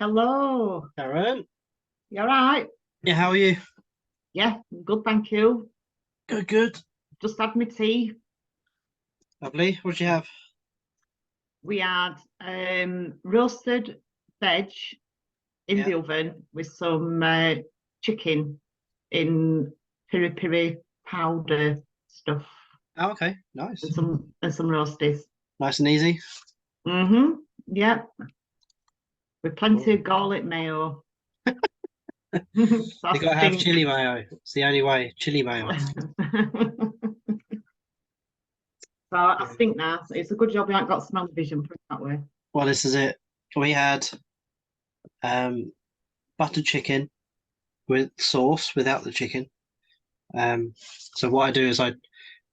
Hello. Karen. You all right? Yeah, how are you? Yeah, good, thank you. Good, good. Just had my tea. Lovely. What do you have? We had roasted veg in Yeah. the oven with some chicken in piri piri powder stuff Oh, okay. Nice. and some roasties. Nice and easy. Mm-hmm. Yeah, with plenty Cool. of garlic mayo. You That's gotta have stink. chili mayo. It's the only way. Chili mayo. So I Yeah. think that it's a good job we haven't got smell vision put it that way. Well, this is it. We had um butter chicken with sauce without the chicken. So what I do is I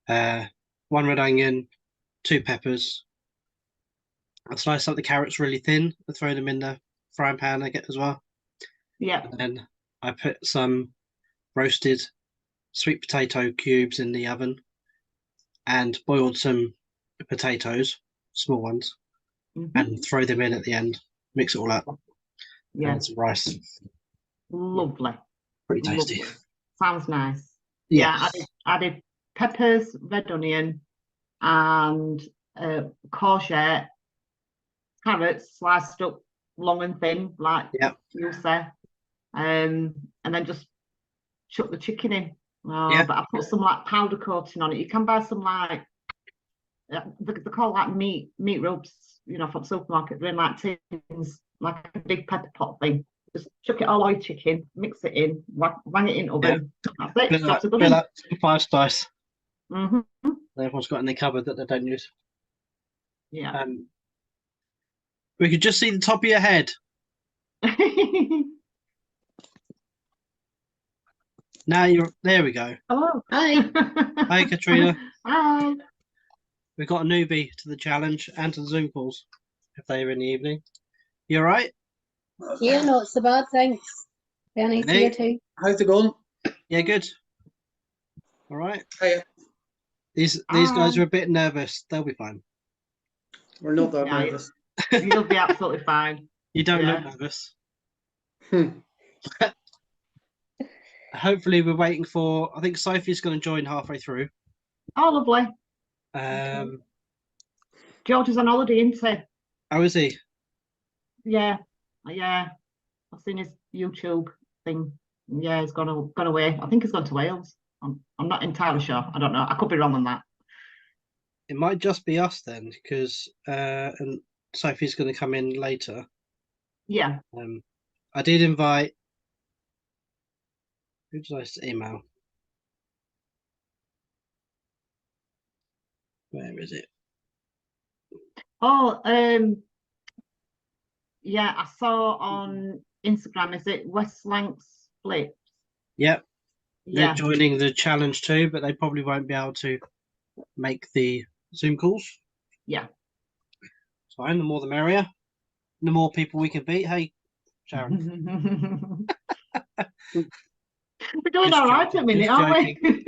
uh one red onion, two peppers. I slice up the carrots really thin and throw them in the frying pan I get as well. Yeah, And then I put some roasted sweet potato cubes in the oven and boiled some potatoes, small ones, hmm, and throw them in at the end. Mix it all up yeah, and some rice. lovely. Pretty tasty. Lovely. Sounds nice. Yeah. Yeah, I did peppers, red onion, and courgette, carrots sliced up long and thin, like Yeah. you say. And then just chuck the chicken in. Oh, Yeah. but I put some like powder coating on it. You can buy some like they call like meat rubs, from the supermarket. They're in like tins, like a big pepper pot thing. Just chuck it all on your chicken, mix it in, wang it in Yeah. oven. That's it. Bit like Job's a good bit one. like five spice Mm-hmm. that everyone's got in their cupboard that they don't use. Yeah. Um, we could just see the top of your head. Now you're there. We go. Hello. Hi. Hey, Katrina. Hi. We've got a newbie to the challenge and to the Zoom calls if they're in the evening. You all right? Yeah, no, it's a bad, thanks. Benny, to you Hey. too. How's it going? Yeah, good. All right. Hiya. These Hi. guys are a bit nervous. They'll be fine. We're not that Yeah, nervous. you'll be absolutely fine. You don't look Yeah. nervous. Hmm. Hopefully, we're waiting for. I think Sophie's going to join halfway through. Oh, lovely. Um, George is on holiday, isn't he? How is he? Yeah. Yeah. I've seen his YouTube thing. Yeah, he's gone away. I think he's gone to Wales. I'm not entirely sure. I don't know. I could be wrong on that. It might just be us then, because and Sophie's going to come in later. Yeah. I did invite. Who did I email? Where is it? Oh, yeah, I saw on Instagram, is it West Lancs Split? Yep, they're Yeah. joining the challenge too, but they probably won't be able to make the Zoom calls. Yeah. It's fine. The more the merrier. The more people we can beat. Hey, Sharon. We're doing all right at a minute, Just aren't joking. we?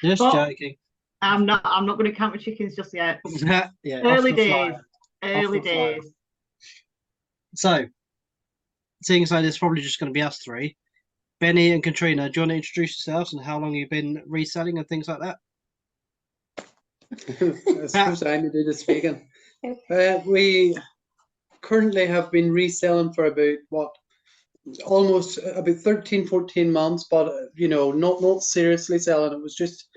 Just But joking. I'm not going to count my chickens just yet. Yeah, Early off the days. flyer. Early Off the flyer. days. So, seeing as though there's probably just going to be us three, Benny and Katrina, do you want to introduce yourselves and how long you've been reselling and things like that? I suppose I need to do the speaking. We currently have been reselling for about almost about 13, 14 months, but not seriously selling. It was just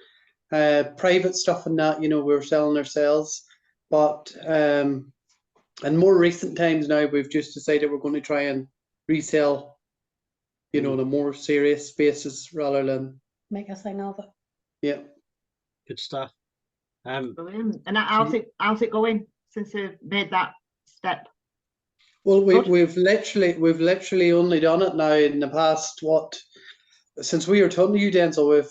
private stuff and that, we were selling ourselves. But in more recent times now, we've just decided we're going to try and resell, on a more serious basis rather than, Make a thing of it. yeah. Good stuff. Brilliant. And how's it going since you've made that step? Well, Good. we've literally only done it now in the past, since we were talking to you, Denzel, we've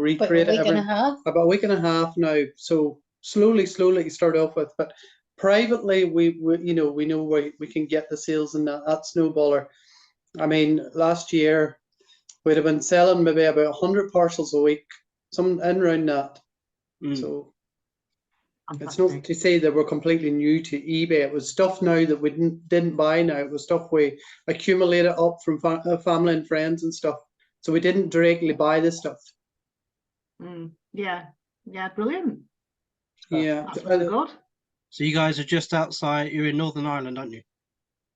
recreated About a week and a half. about a week and a half now. So slowly start off with, but privately we know we can get the sales and that snowballer. I mean, last year we'd have been selling maybe about 100 parcels a week, some in around that. Mm. So It's Fantastic. not to say that we're completely new to eBay. It was stuff now that we didn't buy now. It was stuff we accumulated up from family and friends and stuff. So we didn't directly buy this stuff. Yeah, yeah, brilliant. Yeah. That's really good. So you guys are just outside. You're in Northern Ireland, aren't you?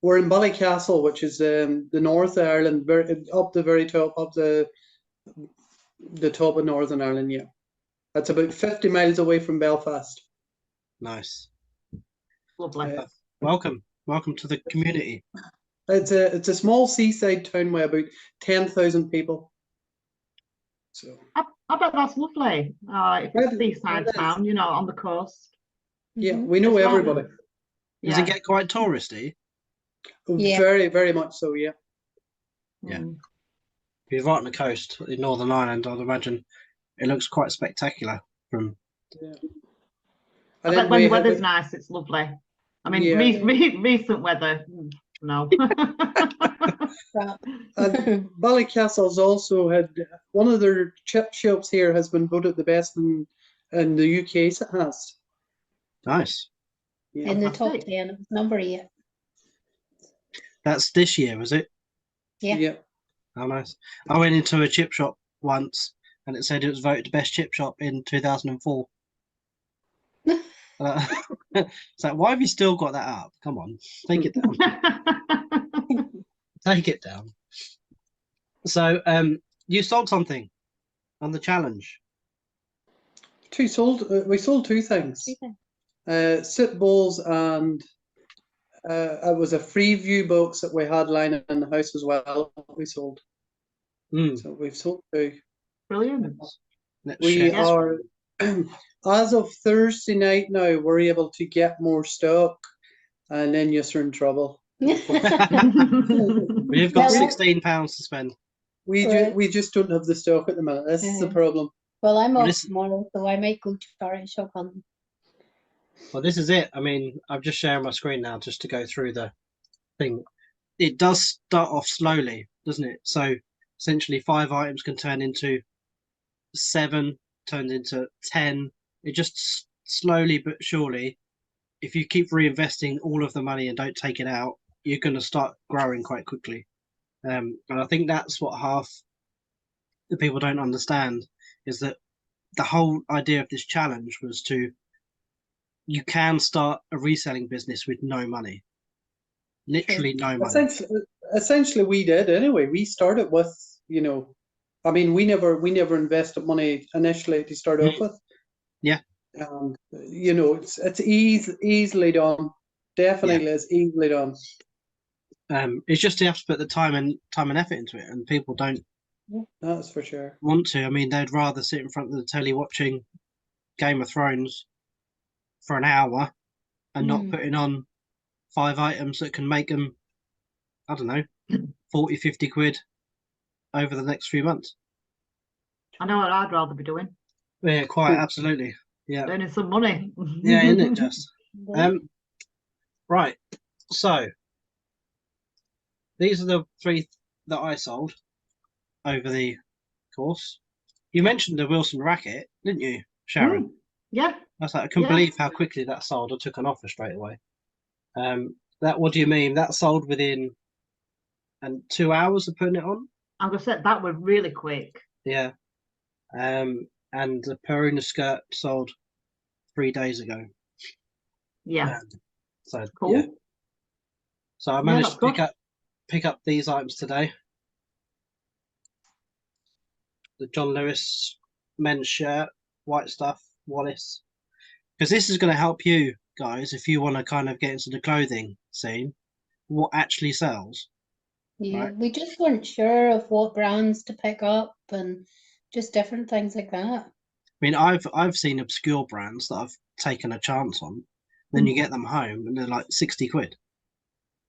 We're in Ballycastle, which is the north of Ireland, up the very top, up the top of Northern Ireland. Yeah, that's about 50 miles away from Belfast. Nice. Lovely. Welcome to the community. It's a small seaside town with about 10,000 people. So I bet that's lovely. If it's a seaside town, you know, on the coast. yeah, we know It's everybody. lovely. Does it get quite touristy? Yeah. Very, very much so. Yeah. Yeah. If you're right on the coast in Northern Ireland, I'd imagine it looks quite spectacular from. Yeah. I bet when the weather's nice, it's lovely. I mean, yeah. recent weather, no. And Ballycastle's also had one of their chip shops here has been voted the best in the UK. So it has. Nice. Yeah. In the top 10, it was number 8. That's this year, was it? Yeah. Yeah. Oh, nice. I went into a chip shop once and it said it was voted the best chip shop in 2004. It's like, why have you still got that up? Come on, take it down. Take it down. So, you sold something on the challenge. We sold two things. Sit bowls and it was a free view box that we had lying in the house as well. We sold. So we've sold two. Brilliant. We are, as of Thursday night now, we're able to get more stock, and then you're in trouble. We've got £16 to spend. We just don't have the stock at the minute. This is the problem. Well, I'm off tomorrow, so I might go to shop hunting. Well, this is it. I mean, I'm just sharing my screen now just to go through the thing. It does start off slowly, doesn't it? So essentially 5 items can turn into 7, turns into 10. It just slowly but surely, if you keep reinvesting all of the money and don't take it out, you're going to start growing quite quickly. And I think that's what half the people don't understand, is that the whole idea of this challenge was you can start a reselling business with no money. Literally no money. Essentially we did anyway. We started with, I mean, we never invested money initially to start off with. Yeah. And it's easily done. Definitely is easily done. It's just you have to put the time and effort into it, and people don't. That's for sure. Want to. I mean, they'd rather sit in front of the telly watching Game of Thrones for an hour and not putting on 5 items that can make them, I don't know, 40, 50 quid over the next few months. I know what I'd rather be doing. Yeah, quite absolutely. Yeah. Earning some money. Yeah, isn't it just? Right. So these are the 3 that I sold over the course. You mentioned the Wilson racket, didn't you, Sharon? Yeah. I was like, I couldn't believe how quickly that sold. I took an offer straight away. What do you mean? That sold within 2 hours of putting it on? I'm gonna say that was really quick. Yeah. And the Peruna skirt sold 3 days ago. Yeah. So cool. Yeah. So I managed to pick up these items today. The John Lewis men's shirt, white stuff, Wallace. Because this is going to help you guys if you want to kind of get into the clothing scene, what actually sells. Yeah, right? We just weren't sure of what brands to pick up and just different things like that. I mean, I've seen obscure brands that I've taken a chance on. Then you get them home and they're like 60 quid.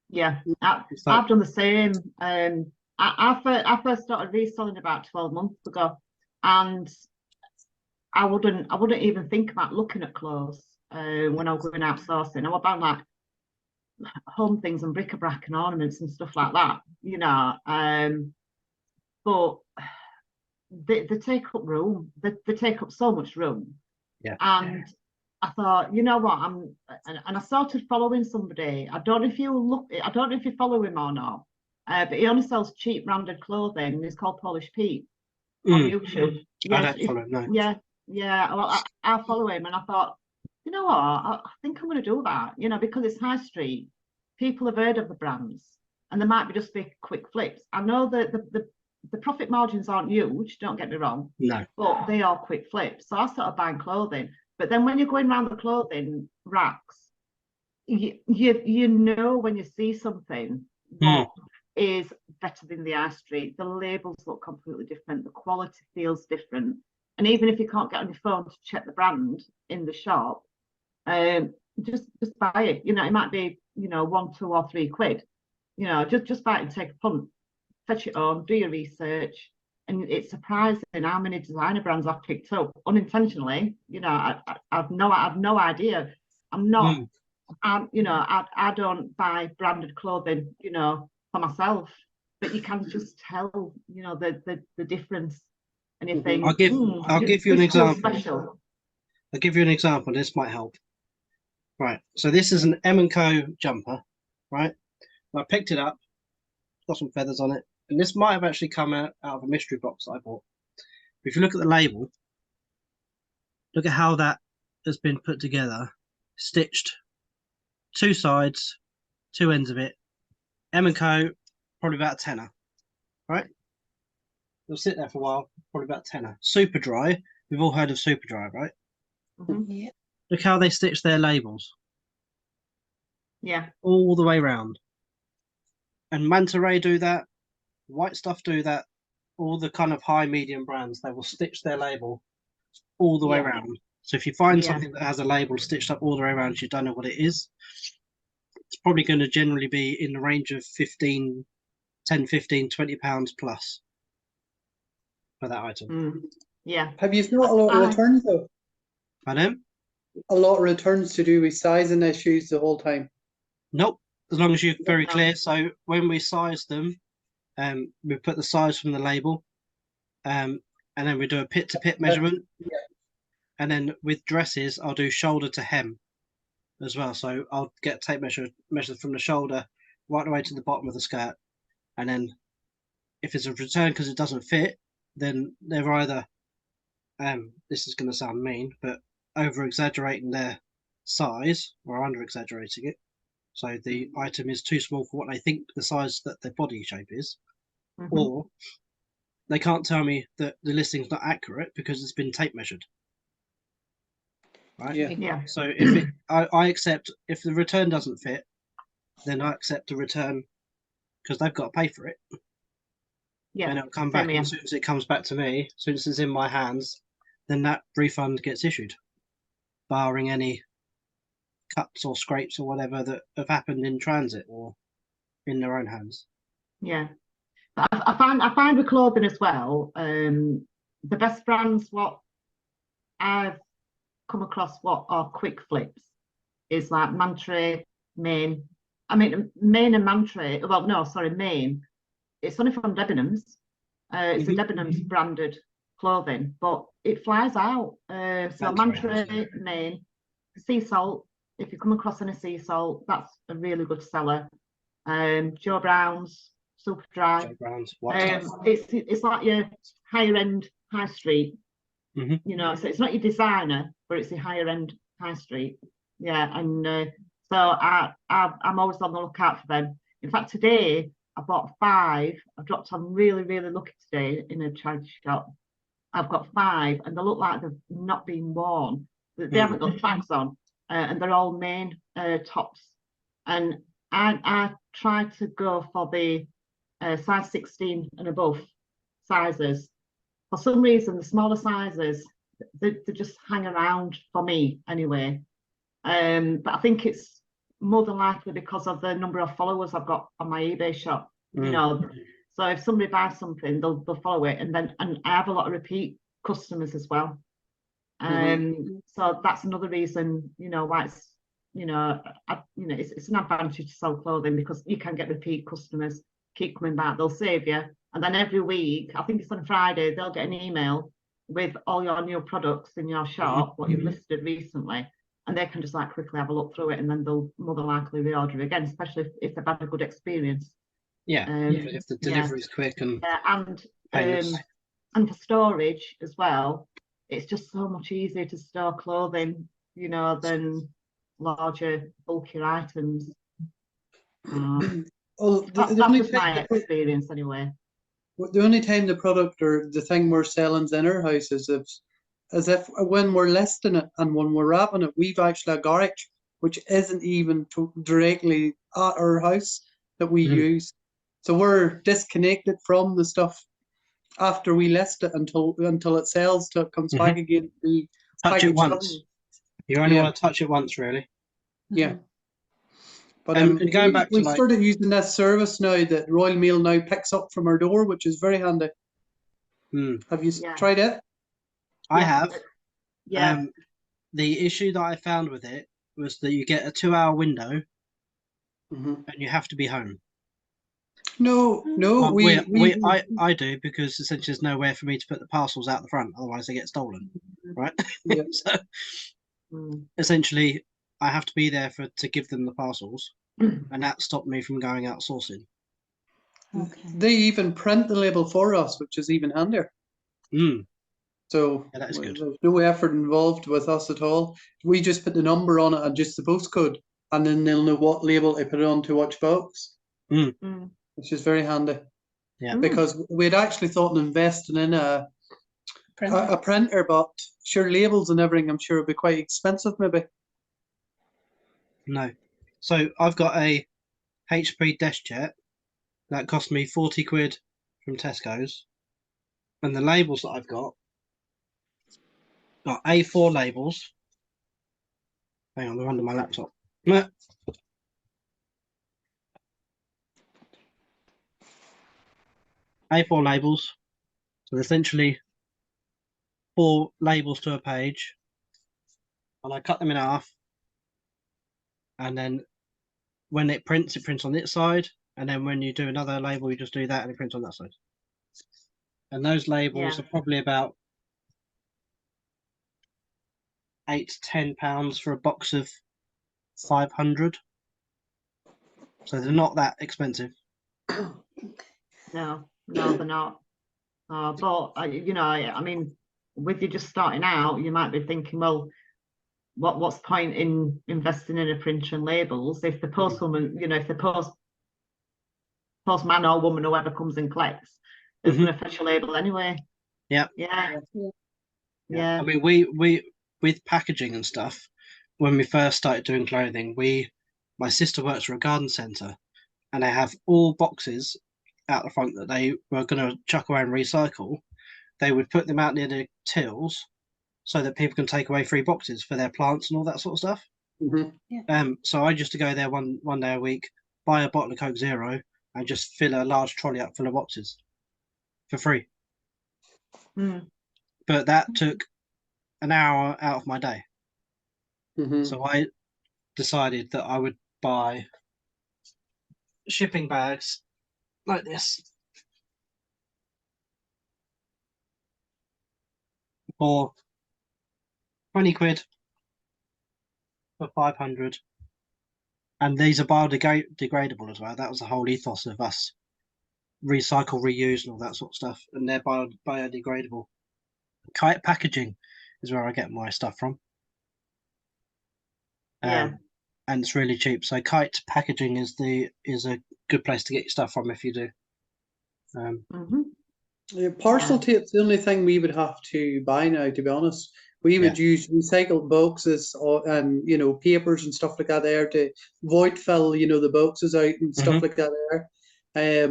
Yeah, I've done the same. I first started reselling about 12 months ago, and I wouldn't even think about looking at clothes when I was going out sourcing. I was about like home things and bric-a-brac and ornaments and stuff like that, but they take up room. They take up so much room. Yeah. And I thought, you know what, and I started following somebody. I don't know if you follow him or not, but he only sells cheap branded clothing. He's called Polish Pete on YouTube. I Yes, don't follow him, no. yeah. Well, I follow him, and I thought, you know what, I think I'm going to do that. You know, because it's high street, people have heard of the brands, and there might be just be quick flips. I know that the profit margins aren't huge. Don't get me wrong. No. But they are quick flips. So I started buying clothing. But then when you're going around the clothing racks, you know when you see something what is better than the high street. The labels look completely different. The quality feels different. And even if you can't get on your phone to check the brand in the shop, just buy it. You know, it might be, you know, 1, 2 or 3 quid. You know, just buy it and take a punt, fetch it home, do your research. And it's surprising how many designer brands I've picked up unintentionally. You know, I've no idea. I'm not. You know, I don't buy branded clothing. You know, for myself, but you can just tell. You know, the difference. And you think, I'll give you an example. Special. I'll give you an example. This might help. Right. So this is an M&Co jumper, right? I picked it up. Got some feathers on it. And this might have actually come out of a mystery box that I bought. But if you look at the label, look at how that has been put together, stitched, 2 sides, 2 ends of it. M&Co, probably about a tenner, right? It'll sit there for a while, probably about a tenner. Super Dry, we've all heard of Super Dry, right? Yeah. Look how they stitch their labels. Yeah. All the way round. And Manta Ray do that. White Stuff do that. All the kind of high medium brands, they will stitch their label all the way around. So if you find something that has a label stitched up all the way around, you don't know what it is, it's probably going to generally be in the range of 10, 15, 20 pounds plus for that item. Yeah. Have you not a lot of returns though? Pardon? A lot of returns to do with sizing issues the whole time. Nope. As long as you're very clear. So when we size them, we put the size from the label, and then we do a pit to pit measurement. Yeah. And then with dresses, I'll do shoulder to hem as well. So I'll get tape measured from the shoulder right the way to the bottom of the skirt. And then if it's a return because it doesn't fit, then they're either, this is going to sound mean, but over exaggerating their size or under exaggerating it. So the item is too small for what they think the size that their body shape is, or they can't tell me that the listing's not accurate because it's been tape measured. Right? Yeah. So if I accept, if the return doesn't fit, then I accept a return because they've got to pay for it. Yeah. And it'll come back. And as soon as it comes back to me, as soon as it's in my hands, then that refund gets issued, barring any cuts or scrapes or whatever that have happened in transit or in their own hands. Yeah. I find with clothing as well, the best brands what I've come across what are quick flips is like Manta, Maine. I mean, Maine and Manta, well, no, sorry, Maine. It's only from Debenhams. It's a Debenhams branded clothing, but it flies out. So Manta, Maine, sea salt. If you come across any sea salt, that's a really good seller. Joe Brown's, Super Dry. Joe Brown's, White Stuff. It's like your higher end high street. You know, so it's not your designer, but it's the higher end high street. Yeah, and so I'm always on the lookout for them. In fact, today I bought 5. I dropped on really, really lucky today in a charity shop. I've got 5, and they look like they've not been worn. They haven't got tags on, and they're all Maine tops. And I try to go for the size 16 and above sizes. For some reason, the smaller sizes, they just hang around for me anyway. But I think it's more than likely because of the number of followers I've got on my eBay shop. You know, so if somebody buys something, they'll follow it, and I have a lot of repeat customers as well. So that's another reason, you know, why it's, you know, it's an advantage to sell clothing because you can get repeat customers, keep coming back, they'll save you. And then every week, I think it's on Friday, they'll get an email with all your new products in your shop, what you've listed recently. and they can just like quickly have a look through it, and then they'll more than likely reorder again, especially if they've had a good experience. Yeah, Um, if the delivery's quick and painless. And for storage as well, it's just so much easier to store clothing, you know, than larger, bulkier items. Well, That's just my experience anyway. The only time the product or the thing we're selling's in our house is if when we're listing it and when we're wrapping it, we've actually a garage which isn't even directly at our house that we use. So we're disconnected from the stuff after we list it until it sells, till it comes back again to be touch it packaged once. You only want to touch it once, really. Yeah. But and going back to we started using this service now that Royal Mail now picks up from our door, which is very handy. Have you tried it? I have. Yeah. The issue that I found with it was that you get a 2-hour window and you have to be home. No, I do, because essentially there's nowhere for me to put the parcels out the front, otherwise they get stolen, right? Yeah. So essentially I have to be there to give them the parcels, and that stopped me from going out sourcing. Okay. They even print the label for us, which is even handier. So yeah, that is good. There's no effort involved with us at all. We just put the number on it and just the postcode, and then they'll know what label to put it on to which box, which is very handy. Yeah. Because we'd actually thought of investing in a printer, but sure, labels and everything, I'm sure, would be quite expensive, maybe. No. So I've got a HP DeskJet that cost me 40 quid from Tesco's, and the labels that I've got A4 labels. Hang on, they're under my laptop. A4 labels. So essentially 4 labels to a page, and I cut them in half, and then when it prints on this side, and then when you do another label, you just do that and it prints on that side. And those labels are probably about £8 to £10 for a box of 500. So they're not that expensive. No, they're not. But you know, I mean, with you just starting out, you might be thinking, well, what's the point in investing in a printer and labels if the postwoman, you know, if the postman or woman, whoever comes and collects, is going to fetch a label anyway. Yeah. I mean, we with packaging and stuff, when we first started doing clothing, my sister works for a garden centre, and they have all boxes out the front that they were going to chuck away and recycle. They would put them out near the tills so that people can take away free boxes for their plants and all that sort of stuff. So I used to go there one day a week, buy a bottle of Coke Zero, and just fill a large trolley up full of boxes for free. But that took an hour out of my day. So I decided that I would buy shipping bags like this for 20 quid for 500, and these are biodegradable as well. That was the whole ethos of us: recycle, reuse, and all that sort of stuff. And they're biodegradable. Kite Packaging is where I get my stuff from. And it's really cheap. So Kite Packaging is a good place to get your stuff from if you do. Parcel tape's the only thing we would have to buy now, to be honest. We would use recycled boxes and, you know, papers and stuff like that there to void fill, you know, the boxes out and stuff like that there.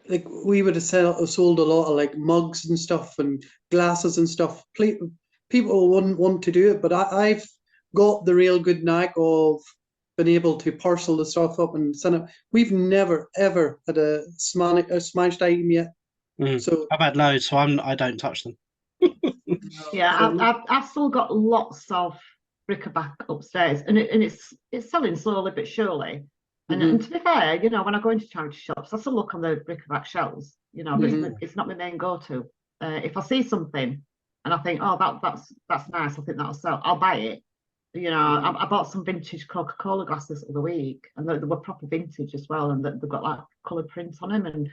Like we would have sold a lot of like mugs and stuff and glasses and stuff. People wouldn't want to do it, but I've got the real good knack of being able to parcel the stuff up and send it. We've never ever had a smashed item yet. So I've had loads, so I don't touch them. I've still got lots of bric-a-brac upstairs, and it's selling slowly but surely. And to be fair, you know, when I go into charity shops, I still look on the bric-a-brac shelves. You know, but it's not my main go-to. If I see something and I think, oh, that's nice. I think that'll sell. I'll buy it. You know, I bought some vintage Coca-Cola glasses the other week, and they were proper vintage as well, and they've got like coloured prints on them, and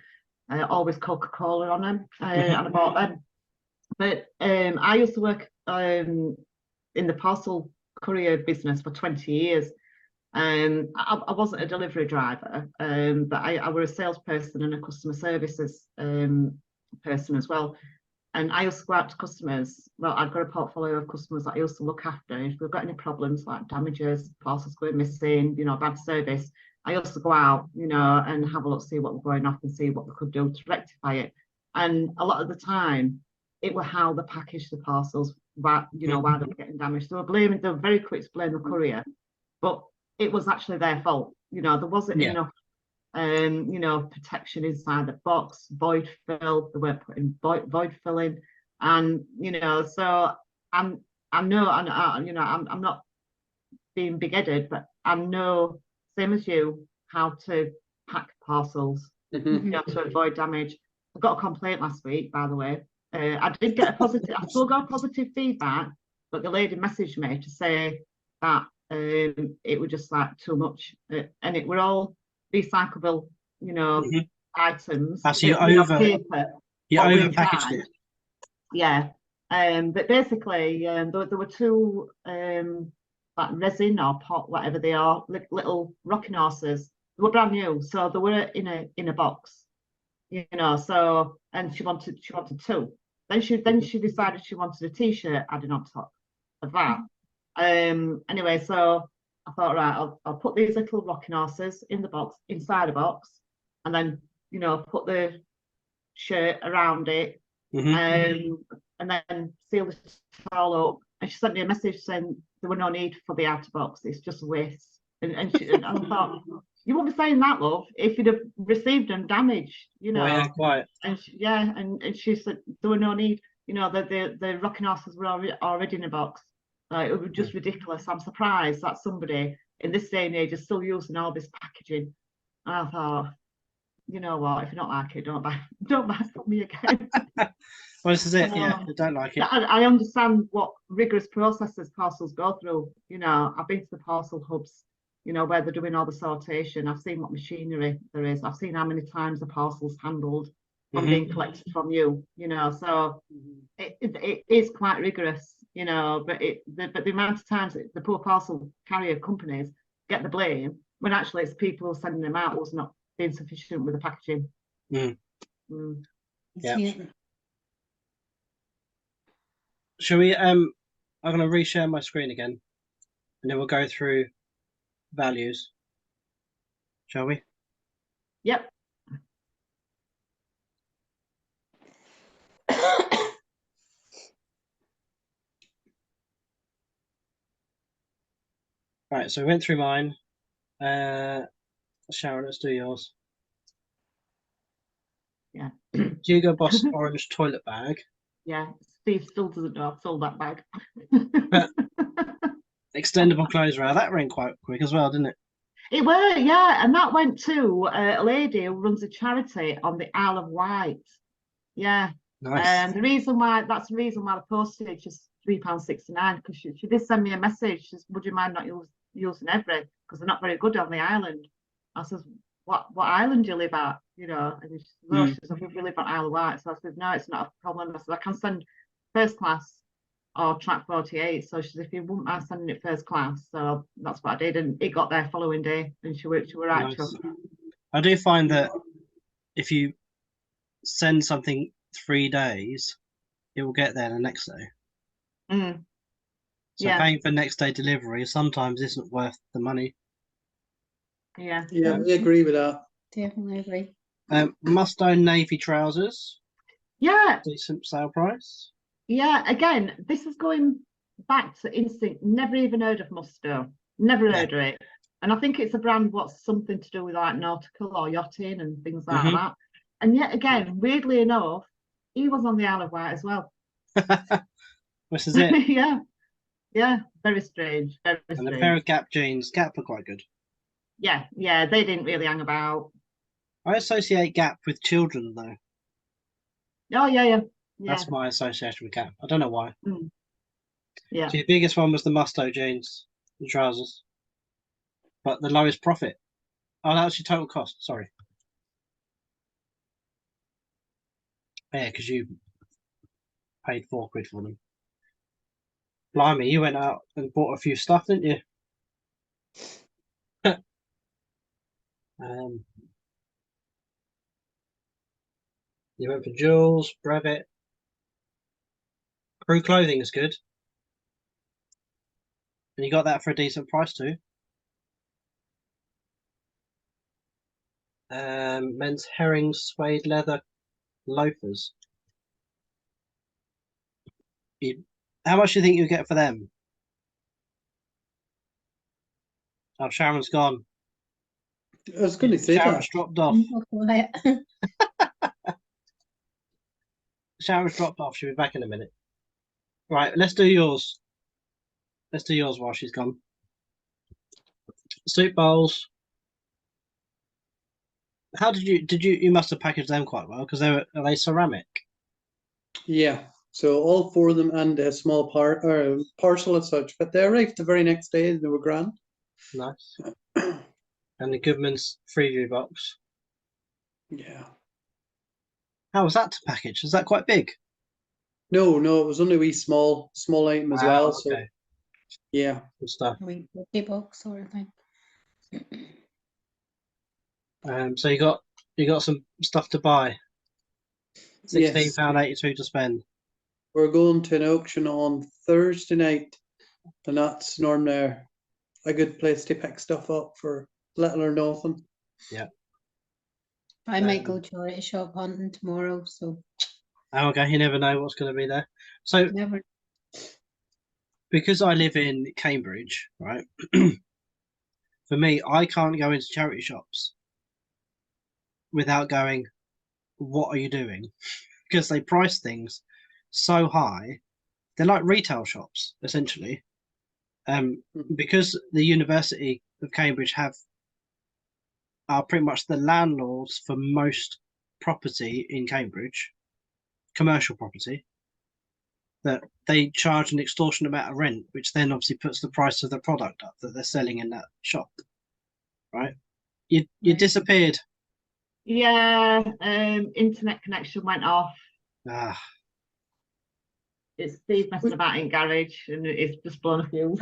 always Coca-Cola on them, and I bought them. But I used to work in the parcel courier business for 20 years. I wasn't a delivery driver, but I was a salesperson and a customer services person as well. And I used to go out to customers. Well, I've got a portfolio of customers that I used to look after. If they've got any problems like damages, parcels going missing, you know, bad service, I used to go out, you know, and have a look, see what was going off and see what we could do to rectify it. And a lot of the time, it was how they packaged the parcels, why they were getting damaged. They were very quick to blame the courier, but it was actually their fault. You know, there wasn't enough protection inside the box, void fill, they weren't putting void fill in. And, you know, so I'm not being big-headed, but I know, same as you, how to pack parcels, you know, to avoid damage. I got a complaint last week, by the way. I did get I still got positive feedback, but the lady messaged me to say that it was just like too much, and it were all recyclable, you know, items. So you over packaged it. Yeah. But basically, there were two like resin or pot, whatever they are, little rocking horses. They were brand new, so they were in a box, you know. So, and she wanted two. Then she decided she wanted a t-shirt added on top of that. Anyway, so I thought, right, I'll put these little rocking horses in the box, inside a box, and then, you know, put the shirt around it, and then seal the towel up. And she sent me a message saying there were no need for the outer box, it's just a waste. And I thought, you wouldn't be saying that, love, if you'd have received them damaged, you know. Oh, yeah, quite. And she said there were no need, you know, the rocking horses were already in a box. It was just ridiculous. I'm surprised that somebody in this day and age is still using all this packaging. And I thought, you know what, if you don't like it, don't buy from me again. Well, this is it. Yeah, I don't like it. I understand what rigorous processes parcels go through. You know, I've been to the parcel hubs, you know, where they're doing all the sortation. I've seen what machinery there is. I've seen how many times the parcel's handled from being collected from you, you know. So it is quite rigorous, you know, but the amount of times the poor parcel carrier companies get the blame when actually it's people who are sending them out who's not being sufficient with the packaging. Yeah. Yeah. Shall we? I'm going to reshare my screen again, and then we'll go through values. Shall we? Yep. Right, so we went through mine. Sharon, let's do yours. Yeah. Hugo Boss orange toilet bag. Yeah. Steve still doesn't know I've sold that bag. Extendable clothes rail. That ran quite quick as well, didn't it? It were, yeah, and that went to a lady who runs a charity on the Isle of Wight. Yeah. Nice. And the reason why the postage is £3.69, because she did send me a message. She says, would you mind not using every, because they're not very good on the island. I says, what island do you live at? You know, and she says, oh, she says, we live on Isle of Wight. So I said, no, it's not a problem. I said, I can send first class or track 48. So she said, if you wouldn't mind sending it first class. So that's what I did, and it got there following day, and she were right. Nice. I do find that if you send something 3 days, it will get there the next day. So paying for next day delivery sometimes isn't worth the money. Yeah, we agree with that. Definitely agree. Mustang navy trousers. Yeah. Decent sale price. Yeah, again, this is going back to instinct. Never even heard of Musto. Never heard of it. And I think it's a brand what's something to do with like nautical or yachting and things like that. And yet again, weirdly enough, he was on the Isle of Wight as well. This is it. Yeah, very strange. Very strange. And a pair of Gap jeans. Gap are quite good. Yeah, they didn't really hang about. I associate Gap with children though. Oh yeah. Yeah. That's my association with Cap. I don't know why. Yeah. So the biggest one was the Musto jeans, the trousers, but the lowest profit. Oh, that was your total cost. Sorry. Yeah, because you paid £4 for them. Blimey, you went out and bought a few stuff, didn't you? You went for Jules, Brevet. Crew clothing is good. And you got that for a decent price too. Men's herring suede leather loafers. How much do you think you get for them? Oh, Sharon's gone. I was going to say Sharon's that. dropped off. Quiet. Sharon's dropped off. She'll be back in a minute. Right, let's do yours. Let's do yours while she's gone. Soup bowls. How you must have packaged them quite well because are they ceramic? Yeah. So all 4 of them and a small parcel as such, but they arrived the very next day. They were grand. Nice. And the Goodman's Freeview box. Yeah. How was that to package? Is that quite big? No, it was only a wee small item as well. So Okay. yeah. Good stuff. Wee birthday box sort of thing. So you got some stuff to buy. Yes. £16.82 to spend. We're going to an auction on Thursday night, and that's normally a good place to pick stuff up for little or nothing. Yeah. I might go charity shop hunting tomorrow, so Okay, you never know what's going to be there. So never. because I live in Cambridge, right? For me, I can't go into charity shops without going, what are you doing? Because they price things so high. They're like retail shops, essentially. Because the University of Cambridge are pretty much the landlords for most property in Cambridge, commercial property, that they charge an extortionate amount of rent, which then obviously puts the price of the product up that they're selling in that shop. Right? You Right. disappeared. Yeah, internet connection went off. Ah, It's Steve messing about in garage and it's just blown a fuse.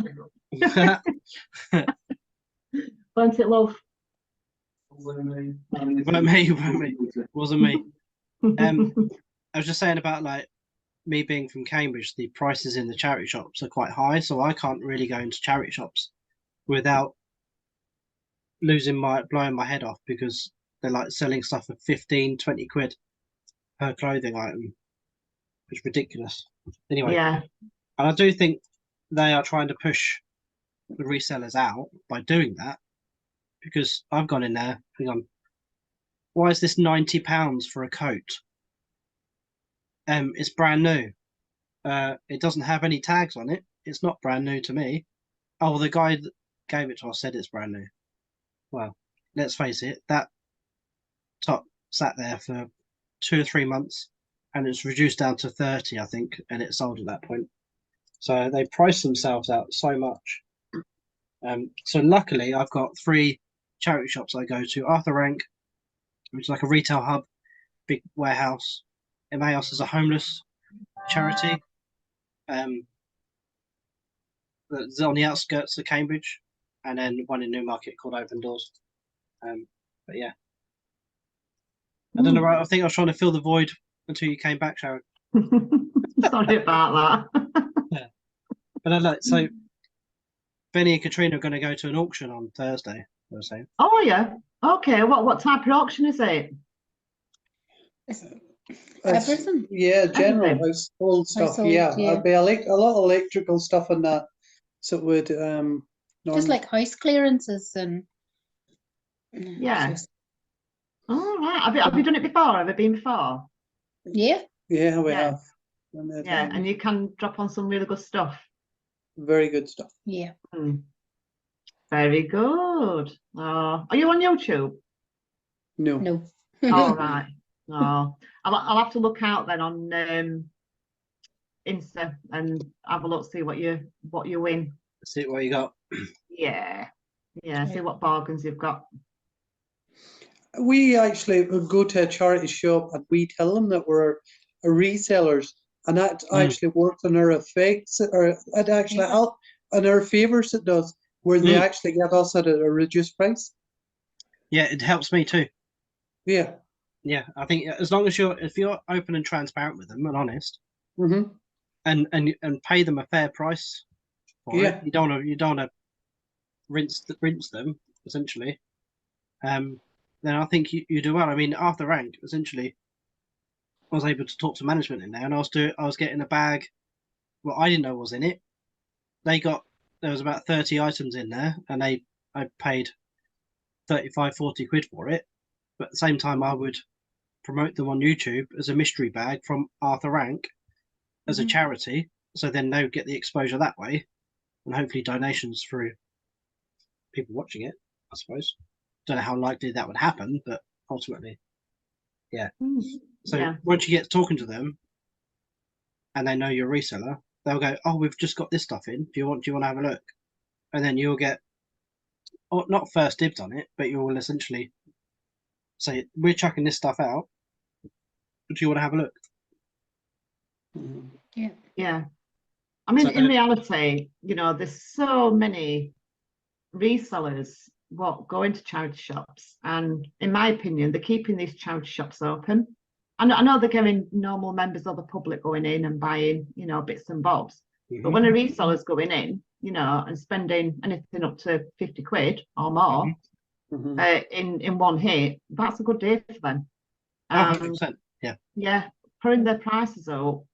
Burnt it, love. weren't me. Wasn't me. I was just saying about like me being from Cambridge, the prices in the charity shops are quite high, so I can't really go into charity shops without blowing my head off because they're like selling stuff for 15, 20 quid per clothing item. It's ridiculous. Anyway, Yeah. and I do think they are trying to push the resellers out by doing that because I've gone in there, hang on, why is this £90 for a coat? It's brand new. It doesn't have any tags on it. It's not brand new to me. Oh, the guy that gave it to us said it's brand new. Well, let's face it, that top sat there for 2 or 3 months and it's reduced down to 30, I think, and it sold at that point. So they price themselves out so much. So luckily, I've got 3 charity shops I go to. Arthur Rank, which is like a retail hub, big warehouse. Emmaus is a homeless charity. That's on the outskirts of Cambridge, and then one in Newmarket called Open Doors. But yeah, I don't know. Right, I think I was trying to fill the void until you came back, Sharon. Sorry about that. Yeah, but I like so. Benny and Katrina are going to go to an auction on Thursday. They were saying. Oh yeah. Okay. What type of auction is it? Everything. Yeah, general Everything. household stuff. Household, Yeah, yeah. I'd be a lot of electrical stuff in that. So it would Just like house clearances and Yeah. just- All right. Have you done it before? Have you been before? yeah. yeah, we Yeah. have. And Yeah, and you can drop on some really good stuff. very good stuff. Yeah. Very good. Are you on YouTube? No. No. All right. No, I'll have to look out then on Insta and have a look, see what you win. See what you got. Yeah, yeah. See Right. what bargains you've got. We actually go to a charity shop and we tell them that we're a resellers, and that actually works on our effects, or it actually Yeah. help in our favors. It does, where they Mm. actually get us at a reduced price. Yeah, it helps me too. Yeah. Yeah, I think as long as if you're open and transparent with them and honest, Mm-hmm. and pay them a fair price for Yeah. it, you don't want to rinse them essentially. Then I think you do well. I mean, after rank, essentially, I was able to talk to management in there, and I was getting a bag. Well, I didn't know what was in it. There was about 30 items in there, and I paid 35-40 quid for it. But at the same time, I would promote them on YouTube as a mystery bag from Arthur Rank as a Mhm. charity, so then they would get the exposure that way, and hopefully donations through people watching it. I suppose. Don't know how likely that would happen, but ultimately, yeah. So Yeah. once you get talking to them, and they know you're a reseller, they'll go, "Oh, we've just got this stuff in. Do you want to have a look?" And then you'll get, not first dibs on it, but you will essentially say, "We're chucking this stuff out. Do you want to have a look?" Mm-hmm. Yeah. I mean, So in reality, there's so many resellers what go into charity shops, and in my opinion, they're keeping these charity shops open. I know they're getting normal members of the public going in and buying, bits and bobs. But when a reseller's going in, and spending anything up to 50 quid or more Mm-hmm. in one hit, that's a good day for them. 100%. Yeah, putting their prices up,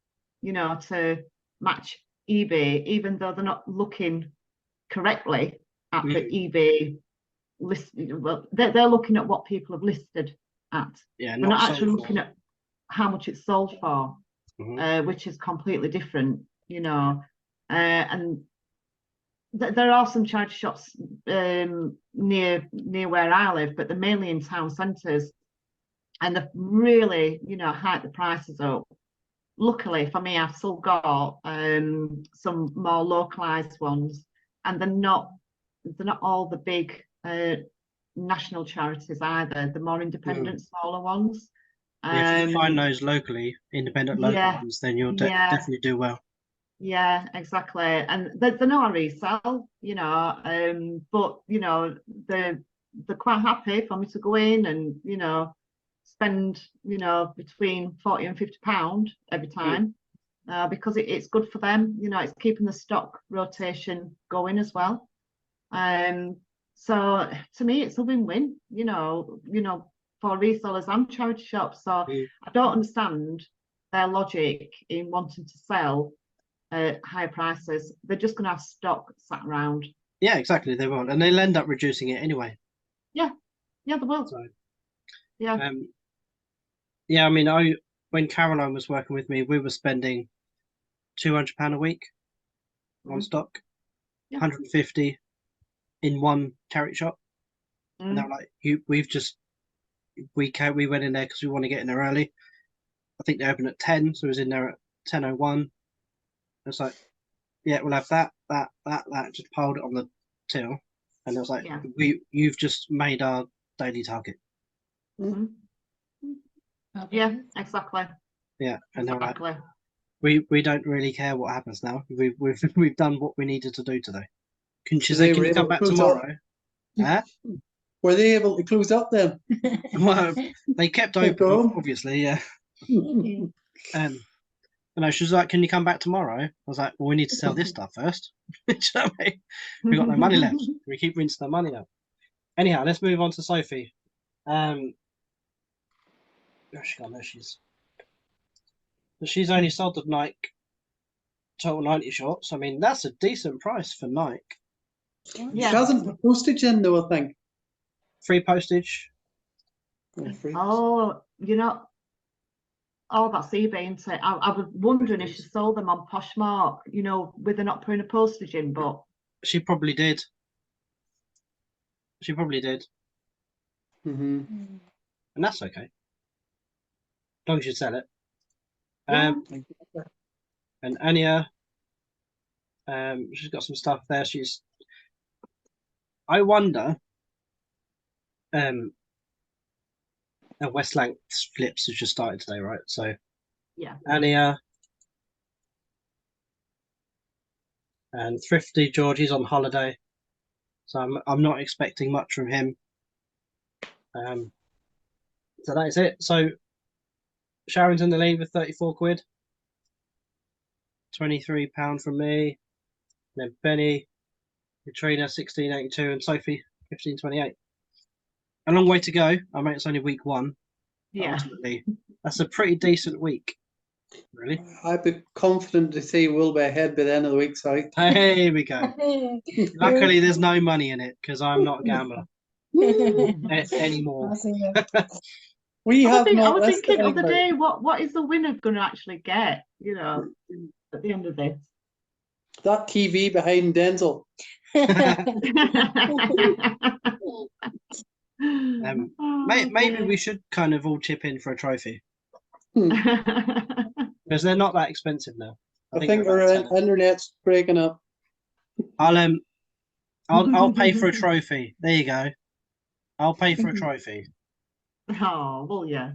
to match eBay, even though they're not looking correctly at the eBay list. Well, they're looking at what people have listed at. Yeah, They're not actually looking at how much it's sold for, which is completely different, and there are some charity shops near where I live, but they're mainly in town centres, and they've really, hiked the prices up. Luckily for me, I've still got some more localized ones, and they're not all the big national charities either. The more independent, smaller ones. Yeah, if you find those locally, independent local ones, then you'll definitely do well. Yeah, exactly. And they're not a resell, but they're quite happy for me to go in and spend between 40 and 50 pound every time, because it's good for them. It's keeping the stock rotation going as well. So to me, it's a win-win. For resellers and charity shops. So I don't understand their logic in wanting to sell higher prices. They're just going to have stock sat around. Yeah, exactly. They will, and they'll end up reducing it anyway. Yeah, they will. So, yeah. Yeah, I mean, when Caroline was working with me, we were spending £200 a week on stock, 150 in one charity shop. And they were like, we went in there because we want to get in there early. I think they opened at 10, so it was in there at 10:01. It's like, yeah, we'll have that, just piled it on the till. And it was like, you've just made our daily target. Yeah, exactly. Yeah, and exactly. They're like, we don't really care what happens now. We've done what we needed to do today. Can you come back tomorrow? Huh? Were they able to close up then? Well, they kept open, obviously, yeah. She was like, "Can you come back tomorrow?" I was like, "Well, we need to sell this stuff first." Do you know what I mean? We got no money left. We keep rinsing the money out. Anyhow, let's move on to Sophie. Where's she gone? There she is. She's only sold the Nike total 90 shorts. I mean, that's a decent price for Nike. She hasn't put postage in though, I think. Free postage. Oh, that's eBay, isn't it? I was wondering if she sold them on Poshmark, with her not putting a postage in, but she probably did. Mm-hmm. And that's okay. long as you sell it. Yeah. And Anya, she's got some stuff there. I wonder, and West Lancs flips has just started today, right? So Yeah. Anya and Thrifty Georgie's on holiday, so I'm not expecting much from him. So that is it. So Sharon's in the lead with 34 quid, £23 from me. And then Benny, Katrina 16.82, and Sophie 15.28. A long way to go. I mean, it's only week one. Yeah. Ultimately, that's a pretty decent week, really. I'd be confident to say we'll be ahead by the end of the week, sorry. Here we go. Luckily, there's no money in it because I'm not a gambler anymore. We I have was not thinking the other listed day, what is the winner going to actually get? You know, at the end of this. that TV behind Denzel. Maybe we should kind of all chip in for a trophy Hmm. because they're not that expensive now. I think they're our about £10. internet's breaking up. I'll pay for a trophy. There you go. I'll pay for a trophy. Oh, well, yeah.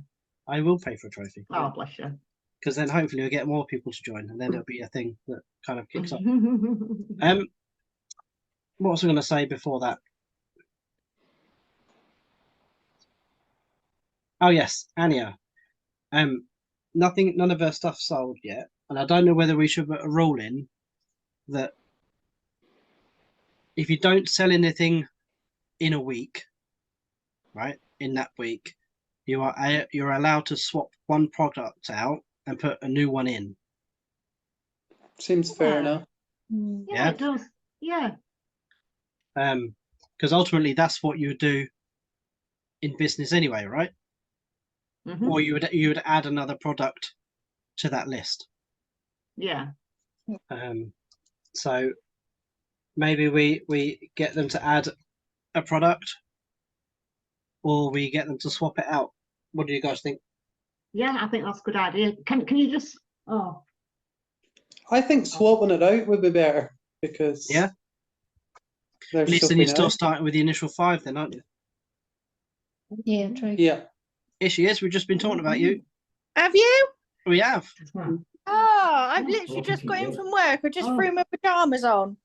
I will pay for a trophy. Oh, bless you. Because then hopefully we'll get more people to join, and then it'll be a thing that kind of kicks off. What was I going to say before that? Oh yes, Anya. None of her stuff sold yet, and I don't know whether we should put a rule in that if you don't sell anything in a week, right, in that week, you're allowed to swap one product out and put a new one in. Seems fair Yeah. enough. Yeah, Yeah. it does. Yeah. Because ultimately that's what you would do in business anyway, right? Mhm. Or you would add another product to that list. Yeah. So maybe we get them to add a product, or we get them to swap it out. What do you guys think? Yeah, I think that's a good idea. Can you just I think swapping it out would be better because Yeah. there's At least stuff then we you're still know. starting with the initial 5 then, aren't you? Yeah, true. Yeah. Here she is. We've just been talking about you. Have you? We have. Oh, I've literally just got in from work. I just threw my pajamas on.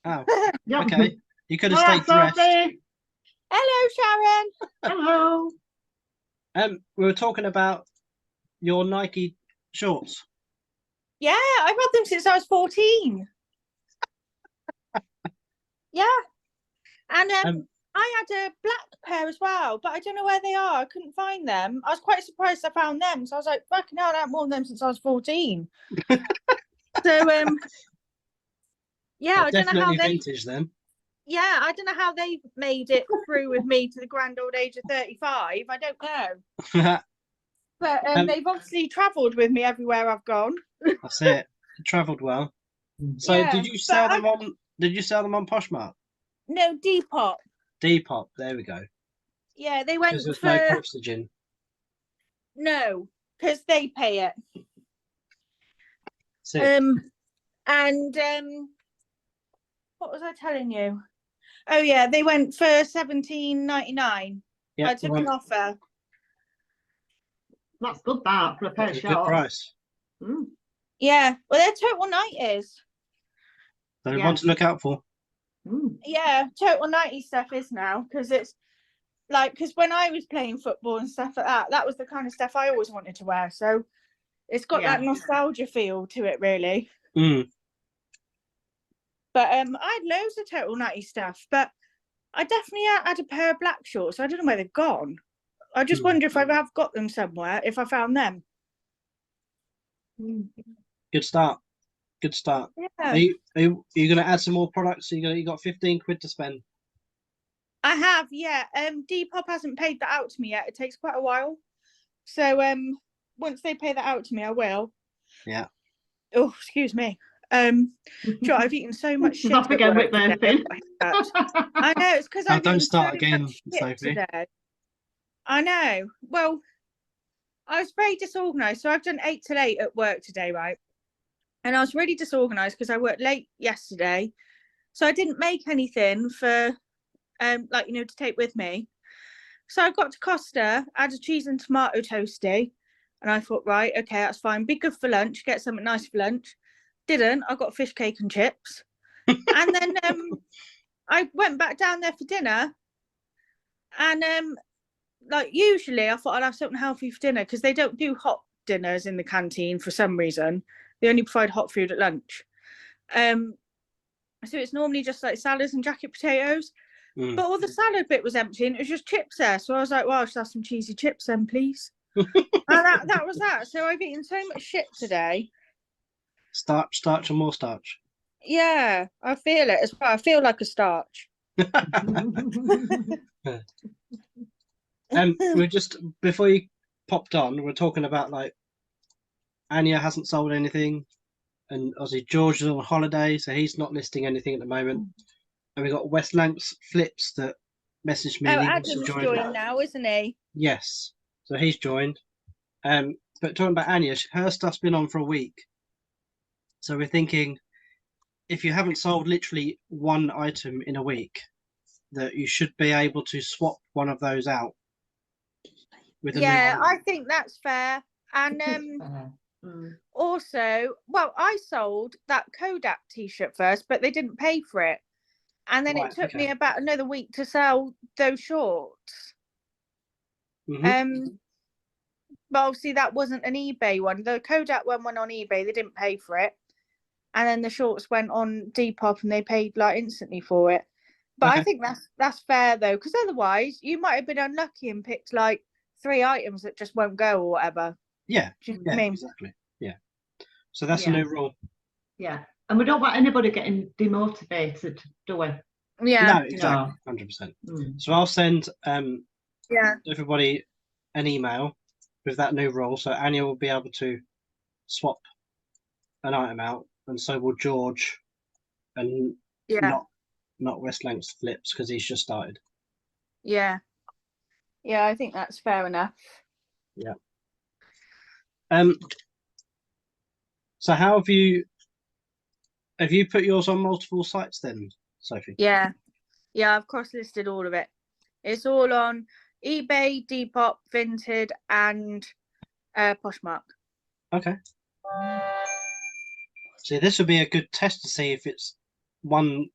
Oh, yeah. okay. You could have All right, stayed dressed. Sophie. Hello, Sharon. Hello. We were talking about your Nike shorts. Yeah, I've had them since I was 14. Yeah. And I had a black pair as well, but I don't know where they are. I couldn't find them. I was quite surprised I found them. So I was like, fucking hell, I haven't worn them since I was 14. So, yeah, I don't know how Definitely they... vintage then. Yeah, I don't know how they made it through with me to the grand old age of 35. I don't know. But they've obviously travelled with me everywhere I've gone. That's it. It travelled well. So Yeah, did you sell them on? Did you sell them on Poshmark? No, Depop. Depop. There we go. Yeah, they went Because there's for no postage in. no, because they pay it. Sick. And what was I telling you? Oh yeah, they went for $17.99. Yeah, I took an offer. That's good that for a pair of Good shorts. price. Mm. Yeah, well, they're total 90s. So Yeah. one to look out for. Mm. Yeah, total 90 stuff is now because it's like because when I was playing football and stuff like that, that was the kind of stuff I always wanted to wear. So it's got that nostalgia feel to it, really. Mm. But I had loads of total 90 stuff, but I definitely had a pair of black shorts. I don't know where they've gone. I just wonder if I have got them somewhere, if I found them. Good start. Good start. Yeah. Are you going to add some more products? You got 15 quid to spend. I have, yeah. Depop hasn't paid that out to me yet. It takes quite a while. So once they pay that out to me, I will. Yeah. Oh, excuse me. Sure, I've eaten so much shit. Not again with today. I know, it's because I've don't eaten start so again, much shit Sophie. today. I know. Well, I was very disorganized. So I've done 8 till 8 at work today, right? And I was really disorganized because I worked late yesterday. So I didn't make anything for, like, you know, to take with me. So I got to Costa, had a cheese and tomato toasty. And I thought, right, okay, that's fine. Be good for lunch. Get something nice for lunch. Didn't. I got fish cake and chips. And then I went back down there for dinner. And like usually I thought I'd have something healthy for dinner because they don't do hot dinners in the canteen for some reason. They only provide hot food at lunch. So it's normally just like salads and jacket potatoes. But all the salad bit was empty and it was just chips there. So I was like, well, I should have some cheesy chips then, please. And that was that. So I've eaten so much shit today. Starch, starch, and more starch. Yeah, I feel it as well. I feel like a starch. We're just, before you popped on, we're talking about like Anya hasn't sold anything, and obviously George is on holiday, so he's not listing anything at the moment. And we got West Lancs Flips that messaged me. Oh, and he wants to Adam's join. joined now, isn't he? Yes, so he's joined. But talking about Anya, her stuff's been on for a week, so we're thinking if you haven't sold literally one item in a week, that you should be able to swap one of those out. With Yeah, I think that's fair. And also, well, I sold that Kodak t-shirt first, but they didn't pay for it. And then Right, it took okay. me about another week to sell those shorts. Mhm. But obviously that wasn't an eBay one. The Kodak one went on eBay, they didn't pay for it. And then the shorts went on Depop and they paid like instantly for it. But Okay. I think that's fair though, because otherwise you might have been unlucky and picked like 3 items that just won't go or whatever. Yeah, Do you know what I mean? exactly. Yeah. So that's Yeah. a new rule. Yeah. And we don't want anybody getting demotivated, do we? Yeah. No, exactly, 100%. So I'll send Yeah. everybody an email with that new rule, so Anya will be able to swap an item out, and so will George, and Yeah. not West Lancs Flips because he's just started. Yeah. Yeah, I think that's fair enough. Yeah. So how have you put yours on multiple sites then, Sophie? Yeah. Yeah, I've cross-listed all of it. It's all on eBay, Depop, Vinted, and Poshmark. Okay. See, this would be a good test to see if it's one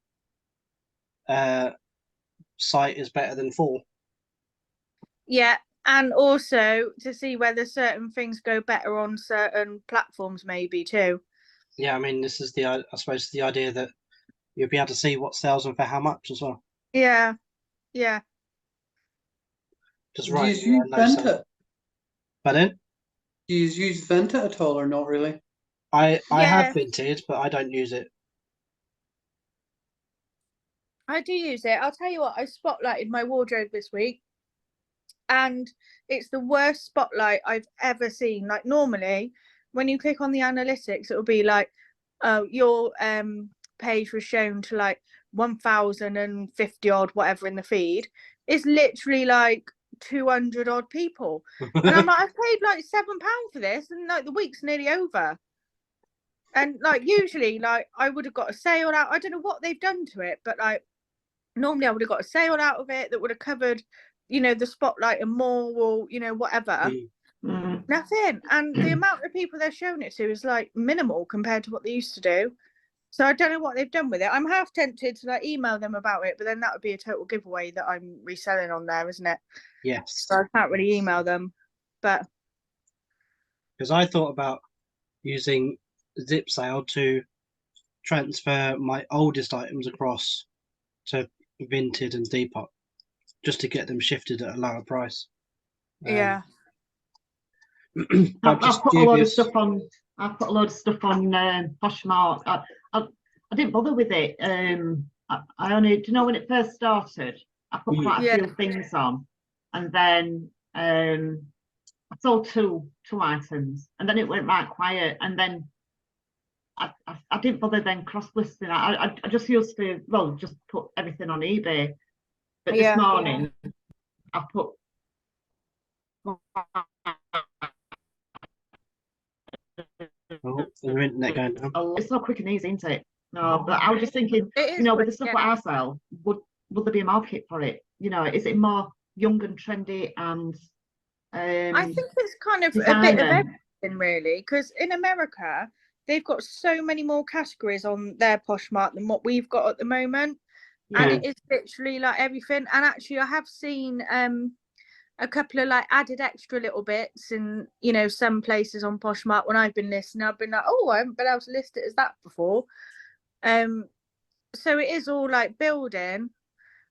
site is better than 4. Yeah, and also to see whether certain things go better on certain platforms, maybe too. Yeah, I mean, this is I suppose the idea that you'll be able to see what sells and for how much as well. Yeah, yeah. Just Do you right. use Venta? Pardon? Do you use Venta at all or not really? I Yeah. have Vinted, but I don't use it. I do use it. I'll tell you what, I spotlighted my wardrobe this week, and it's the worst spotlight I've ever seen. Like normally, when you click on the analytics, it'll be like, oh, your page was shown to like 1,050 odd whatever in the feed. It's literally like 200 odd people, and I'm like, I've paid like £7 for this, and like the week's nearly over. And like usually, like I would have got a sale out. I don't know what they've done to it, but like normally I would have got a sale out of it that would have covered, you know, the spotlight and more, or you know, whatever. Nothing. And the amount of people they're showing it to is like minimal compared to what they used to do. So I don't know what they've done with it. I'm half tempted to like email them about it, but then that would be a total giveaway that I'm reselling on there, isn't it? Yes. So I can't really email them. But because I thought about using Zip Sale to transfer my oldest items across to Vinted and Depop, just to get them shifted at a lower price. yeah. I've put a load of stuff on. I've put a load of stuff on Poshmark. I didn't bother with it. I only, do you know when it first started? I put quite a few things on, and then I sold two items, and then it went right quiet, and then I didn't bother then cross listing. I just used to just put everything on eBay. But this morning I put Is the internet going down? It's not quick and easy, isn't it? No, but I was just thinking, It you is know, with quick, the stuff yeah. that I sell, would there be a market for it? You know, is it more young and trendy and I think it's kind of a bit of designer? everything, really, because in America, they've got so many more categories on their Poshmark than what we've got at the moment. And Yeah, it is literally like everything. And actually, I have seen a couple of like added extra little bits in, you know, some places on Poshmark when I've been listening. I've been like, oh, I haven't been able to list it as that before. So it is all like building.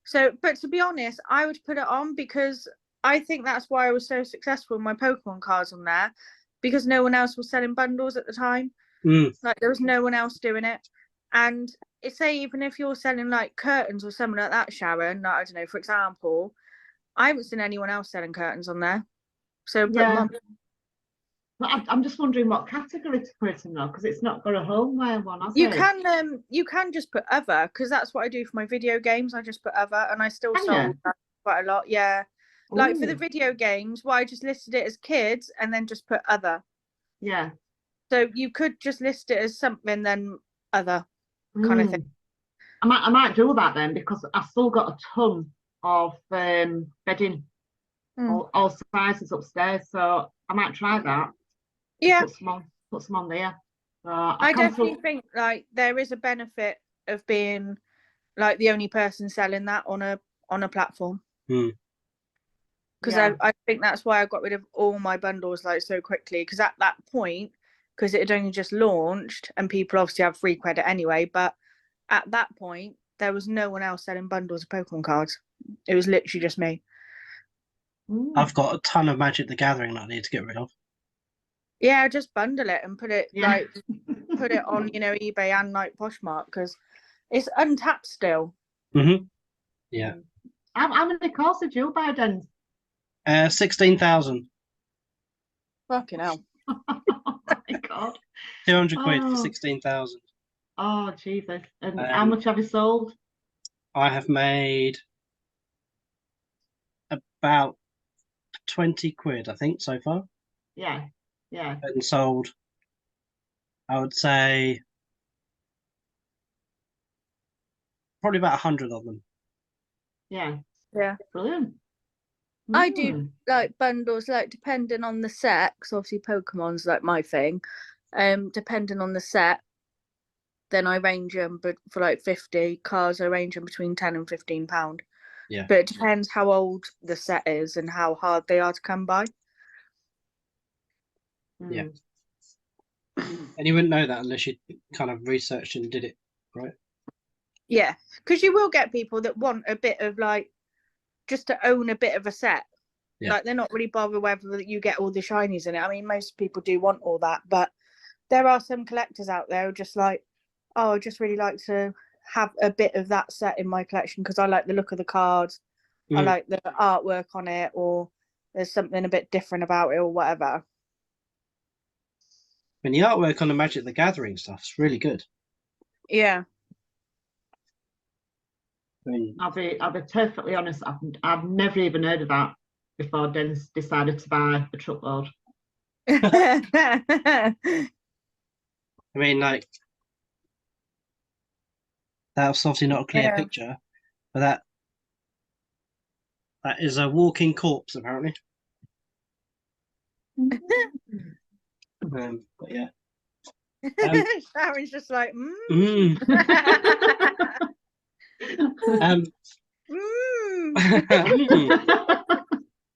So, but to be honest, I would put it on because I think that's why I was so successful with my Pokemon cards on there, because no one else was selling bundles at the time. Like there was no one else doing it. And it's say even if you're selling like curtains or something like that, Sharon, like, I don't know, for example, I haven't seen anyone else selling curtains on there. So put them yeah. on. But I'm just wondering what category to put it in though, because it's not got a homeware one, has You it? you can just put other, because that's what I do for my video games. I just put other, and I still Can sold you? that quite a lot. Yeah. Like for the Ooh, video games, well, I just listed it as kids and then just put other. yeah. So you could just list it as something, then other kind of thing. I might do that then because I've still got a ton of bedding, all sizes upstairs. So I might try that. Yeah, Put some on there. I definitely think like there is a benefit of being like the only person selling that on a platform. Because Yeah. I think that's why I got rid of all my bundles like so quickly. Because at that point, because it had only just launched and people obviously have free credit anyway, but at that point there was no one else selling bundles of Pokemon cards. It was literally just me. I've got a ton of Magic the Gathering that I need to get rid of. Yeah, just bundle it and put it Yeah. like put it on, you know, eBay and like Poshmark because it's untapped still. Yeah. How many cards did you buy then? 16,000. Fucking hell. Oh my God. 200 quid for Oh. 16,000. Oh Jesus. And how much have you sold? I have made about 20 quid, I think, so far. Yeah. Yeah. And sold, I would say, probably about 100 of them. Yeah. Yeah. Brilliant. I do like bundles, like depending on the set, 'cause obviously Pokemon's like my thing. Depending on the set, then I range them, but for like 50 cards, I range them between £10 and £15. Yeah. But it depends how old the set is and how hard they are to come by. Yeah. And you wouldn't know that unless you kind of researched and did it, right? Yeah, because you will get people that want a bit of like just to own a bit of a set. Yeah. Like they're not really bothered whether you get all the shinies in it. I mean, most people do want all that, but there are some collectors out there who just like, oh, I just really like to have a bit of that set in my collection because I like the look of the cards, I like the artwork on it, or there's something a bit different about it or whatever. And the artwork on the Magic the Gathering stuff's really good. Yeah. I mean, I'll be perfectly honest. I've never even heard of that before Dennis decided to buy a truckload. I mean, like, that's obviously not a clear picture, but that is a walking corpse, apparently. But yeah. Sharon's just like,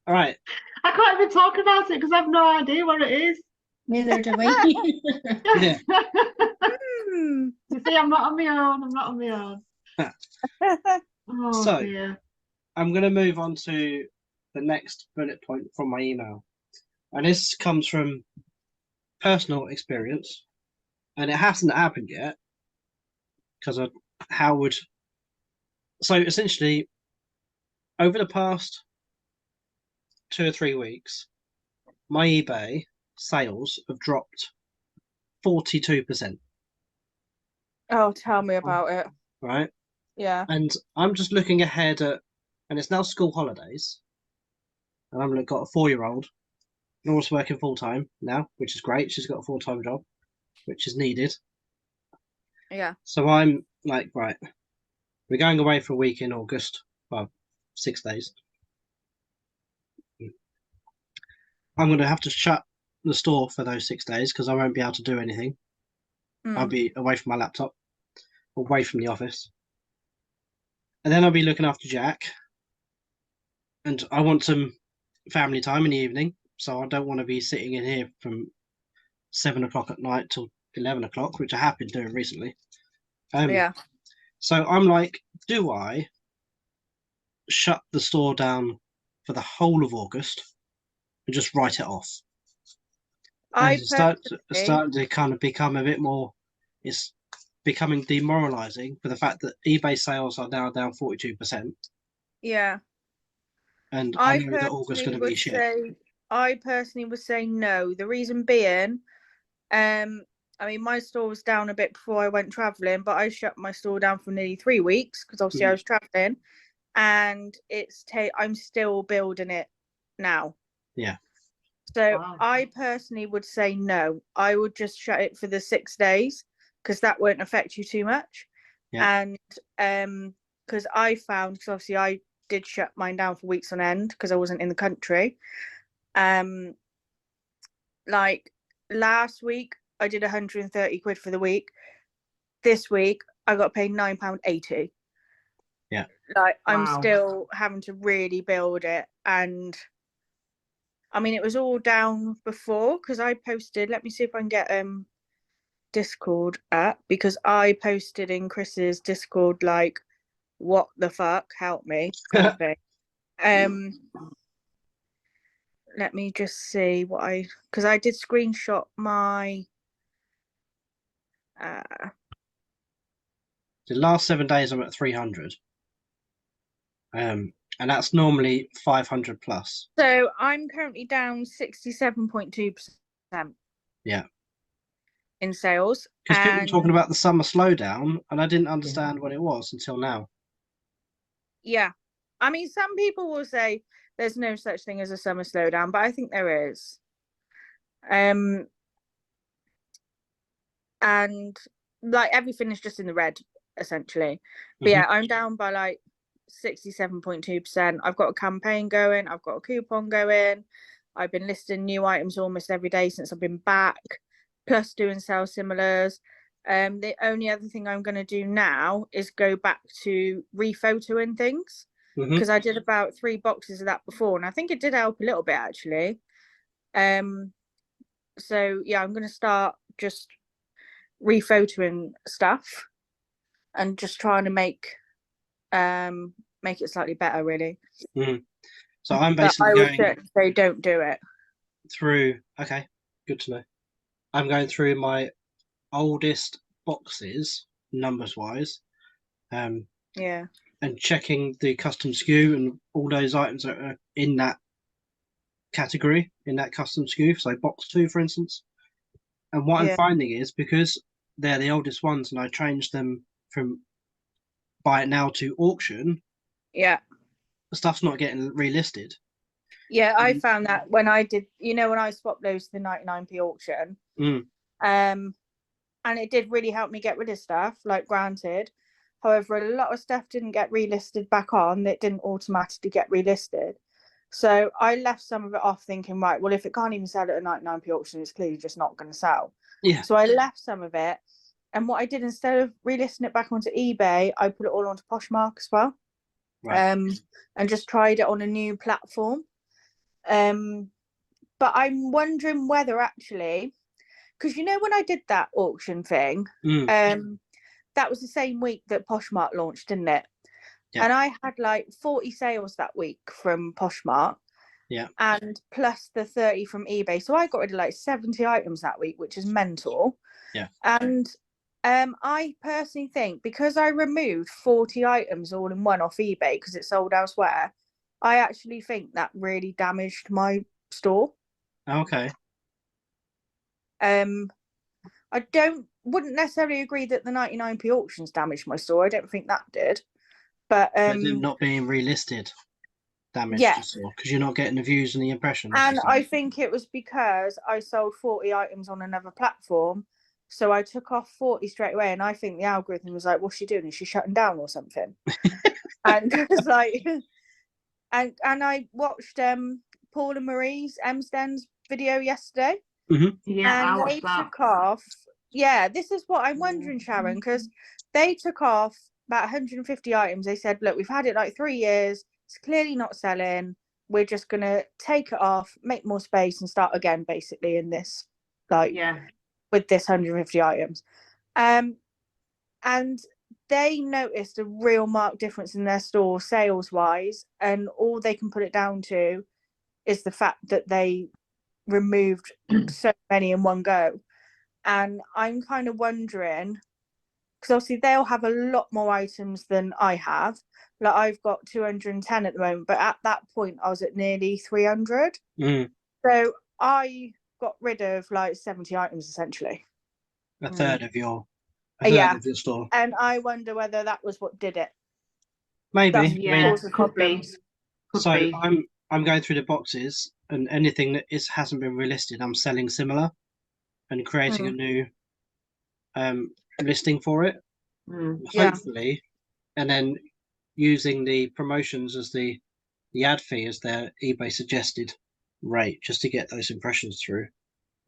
All right. I can't even talk about it because I have no idea what it is. Neither do we. Yeah. You see, I'm not on my own. I'm not on my own. Oh, So, dear. I'm going to move on to the next bullet point from my email. And this comes from personal experience. And it hasn't happened yet. Because of how would... So, essentially, over the past 2 or 3 weeks, my eBay sales have dropped 42%. Oh, tell me about it. Right? Yeah. And I'm just looking ahead at, and it's now school holidays. And I've got a 4-year-old. Laura's working full time now, which is great. She's got a full-time job. which is needed. Yeah. So I'm like, right, we're going away for a week in August. Well, 6 days. I'm going to have to shut the store for those 6 days because I won't be able to do anything. I'll be away from my laptop, away from the office. And then I'll be looking after Jack. And I want some family time in the evening. So I don't want to be sitting in here from 7 o'clock at night till 11 o'clock, which I have been doing recently. Yeah. So I'm like, do I shut the store down for the whole of August and just write it off? I It's starting personally, to kind of become a bit more, it's becoming demoralizing for the fact that eBay sales are now down 42%. yeah. And I I know that August is personally going to be would shit. say, I personally would say no. The reason being, I mean, my store was down a bit before I went traveling, but I shut my store down for nearly 3 weeks because obviously I was traveling, and I'm still building it now. Yeah. So Wow. I personally would say no. I would just shut it for the 6 days because that won't affect you too much. Yeah. And because I found, because obviously I did shut mine down for weeks on end because I wasn't in the country. Like last week I did 130 quid for the week. This week I got paid £9.80. Yeah. Like I'm Wow. still having to really build it. And I mean, it was all down before because I posted, let me see if I can get Discord up, because I posted in Chris's Discord like, what the fuck, help me kind of thing. Let me just see what because I did screenshot my The last 7 days I'm at 300. And that's normally 500 plus. so I'm currently down 67.2%. Yeah. In sales. Because people were talking about the summer slowdown, and I didn't understand what it was until now. Yeah. I mean, some people will say there's no such thing as a summer slowdown, but I think there is. And like everything is just in the red, essentially. But yeah, I'm down by like 67.2%. I've got a campaign going, I've got a coupon going, I've been listing new items almost every day since I've been back, plus doing sales similars. The only other thing I'm going to do now is go back to rephotoing things, because I did about 3 boxes of that before, and I think it did help a little bit actually. So yeah, I'm going to start just rephotoing stuff and just trying to make it slightly better, really. So I'm basically going say don't do it through. Okay, good to know. I'm going through my oldest boxes numbers wise, yeah, and checking the custom SKU and all those items that are in that category, in that custom SKU. So box 2, for instance. And what I'm finding is, because they're the oldest ones and I changed them from buy it now to auction, yeah, the stuff's not getting relisted. yeah. I found that when I did, when I swapped those to the 99p auction, and it did really help me get rid of stuff, like granted. However, a lot of stuff didn't get relisted back on. It didn't automatically get relisted. So I left some of it off thinking, right, well, if it can't even sell at a 99p auction, it's clearly just not going to sell. Yeah. So I left some of it. And what I did, instead of relisting it back onto eBay, I put it all onto Poshmark as well. Right. And just tried it on a new platform. But I'm wondering whether actually, because when I did that auction thing, that was the same week that Poshmark launched, didn't it? Yeah. And I had like 40 sales that week from Poshmark. Yeah. And plus the 30 from eBay. So I got rid of like 70 items that week, which is mental. Yeah. And I personally think, because I removed 40 items all in one off eBay because it sold elsewhere, I actually think that really damaged my store. Okay. I wouldn't necessarily agree that the 99p auctions damaged my store. I don't think that did. But them not being relisted damaged your store because you're not getting the views and the impressions. And I think it was because I sold 40 items on another platform. So I took off 40 straight away, and I think the algorithm was like, what's she doing? Is she shutting down or something? And it was like, and I watched Paul and Marie's Emsden's video yesterday. Yeah, I And they watched that. took off. Yeah, this is what I'm wondering, Sharon, because they took off about 150 items. They said, look, we've had it like 3 years. It's clearly not selling. We're just going to take it off, make more space, and start again, basically, in this, like, Yeah. with this 150 items. And they noticed a real marked difference in their store sales-wise, and all they can put it down to is the fact that they removed so many in one go. And I'm kind of wondering, because obviously they'll have a lot more items than I have. Like, I've got 210 at the moment, but at that point I was at nearly 300. So I got rid of like 70 items essentially. A third of your store. And I wonder whether that was what did it. Maybe. Yeah, could be. So I'm going through the boxes, and anything that hasn't been relisted, I'm selling similar and creating a new listing for it. Hopefully, and then using the promotions as the ad fee as their eBay suggested rate, just to get those impressions through.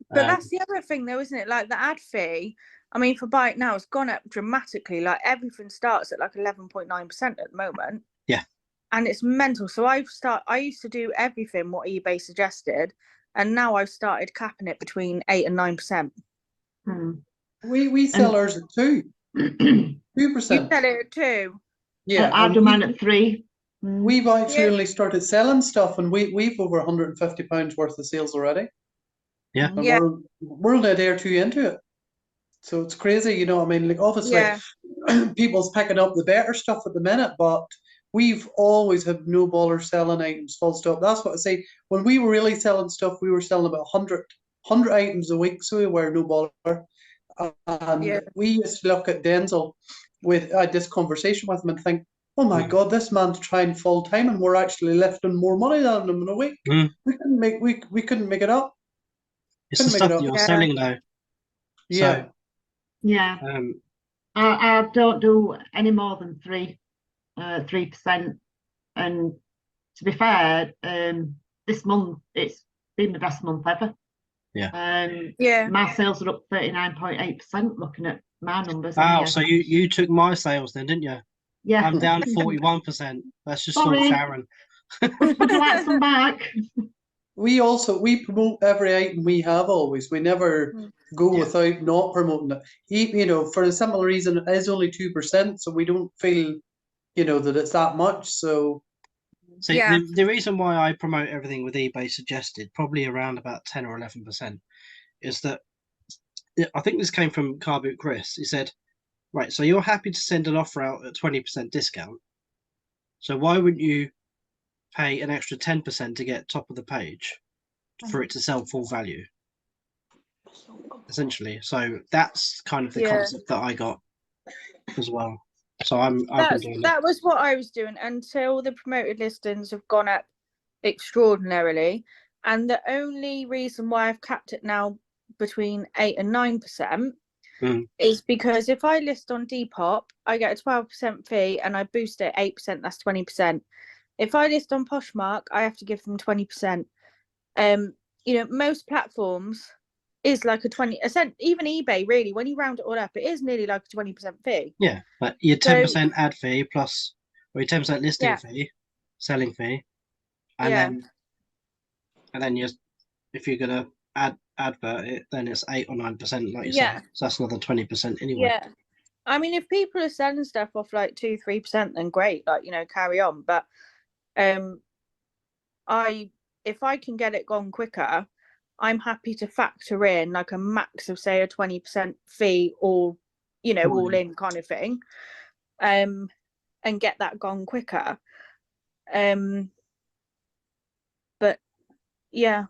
But that's the other thing though, isn't it? Like the ad fee, I mean, for Buy It Now, it's gone up dramatically. Like everything starts at like 11.9% at the moment. Yeah. And it's mental. So I used to do everything what eBay suggested, and now I've started capping it between 8 and 9%. We sell ours at 2%. You sell it at 2. Yeah. I do mine at 3. We've actually only started selling stuff, and we've over £150 worth of sales already. Yeah. And we're only a day or two into it. So it's crazy, you know what I mean? Like, obviously, people's picking up the better stuff at the minute, but we've always had no ballers selling items, full stop. That's what I say. When we were really selling stuff, we were selling about 100 items a week, so we were no baller. And we used to look at Denzel I had this conversation with him and think, oh my God, this man's trying full time, and we're actually lifting more money than him in a week. We couldn't make it up. It's the stuff that you're selling though. Yeah. So, yeah. I don't do any more than 3%. And to be fair, this month it's been the best month ever. Yeah. My sales are up 39.8% looking at my numbers. Wow, so you took my sales then, didn't you? Yeah. I'm down 41%. That's just Sorry. for Sharon. Would you like some back? We promote every item we have always. We never go without not promoting it. You know, for a simple reason, it is only 2%, so we don't feel, you know, that it's that much. So see, the reason why I promote everything with eBay suggested, probably around about 10 or 11%, is that I think this came from Carboot Chris. He said, right, so you're happy to send an offer out at 20% discount. So why wouldn't you pay an extra 10% to get top of the page for it to sell full value? Essentially. So that's kind of the concept that I got as well. So that was what I was doing until the promoted listings have gone up extraordinarily. And the only reason why I've capped it now between 8 and 9% is because if I list on Depop, I get a 12% fee, and I boost it 8%, that's 20%. If I list on Poshmark, I have to give them 20%. You know, most platforms is like a 20%, even eBay, really, when you round it all up, it is nearly like a 20% fee. Yeah, but your 10% ad fee plus, or your 10% listing fee, selling fee, and then if you're gonna advert it, then it's 8 or 9%, like you said. So that's another 20% anyway. Yeah, I mean, if people are selling stuff off like 2-3%, then great, like, you know, carry on. But if I can get it gone quicker, I'm happy to factor in like a max of, say, a 20% fee, or, you know, all in kind of thing, and get that gone quicker. But yeah,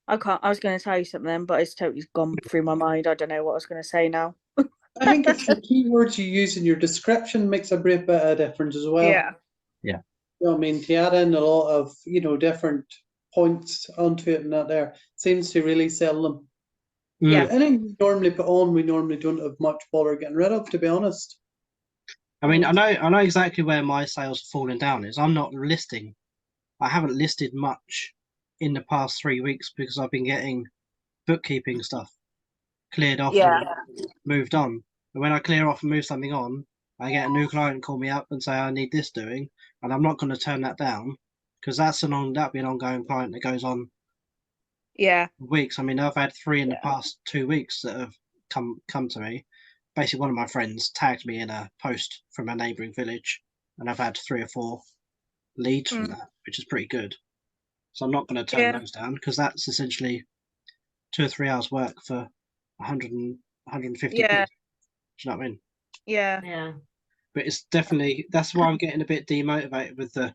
I was going to tell you something, but it's totally gone through my mind. I don't know what I was going to say now. I think it's the keywords you use in your description makes a great bit of difference as well. Yeah. You know what I mean? To add in a lot of, you know, different points onto it, and that there seems to really sell them. Yeah. Anything we normally put on, we normally don't have much bother getting rid of, to be honest. I mean, I know exactly where my sales are falling down is. I'm not listing. I haven't listed much in the past 3 weeks because I've been getting bookkeeping stuff cleared off Yeah. and moved on. And when I clear off and move something on, I get a new client call me up and say I need this doing, and I'm not going to turn that down because that'll be an ongoing client that goes on Yeah. weeks. I mean, I've had 3 in the Yeah. past 2 weeks that have come to me. Basically, one of my friends tagged me in a post from a neighbouring village, and I've had 3 or 4 leads from that, which is pretty good. So I'm not going to turn Yeah. those down because that's essentially 2 or 3 hours work for 150 Yeah. quid. Do you know what I mean? Yeah. Yeah. But it's definitely, that's why I'm getting a bit demotivated with the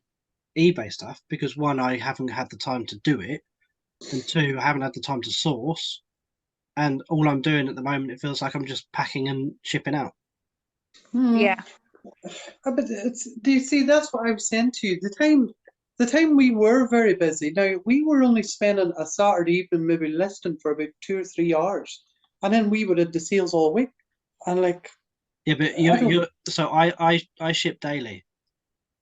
eBay stuff, because 1, I haven't had the time to do it, and 2, I haven't had the time to source, and all I'm doing at the moment, it feels like I'm just packing and shipping out. Yeah. But do you see, that's what I was saying to you. The time we were very busy. Now we were only spending a Saturday evening maybe listing for about 2 or 3 hours, and then we would have the sales all week. And like, Yeah, but I ship daily.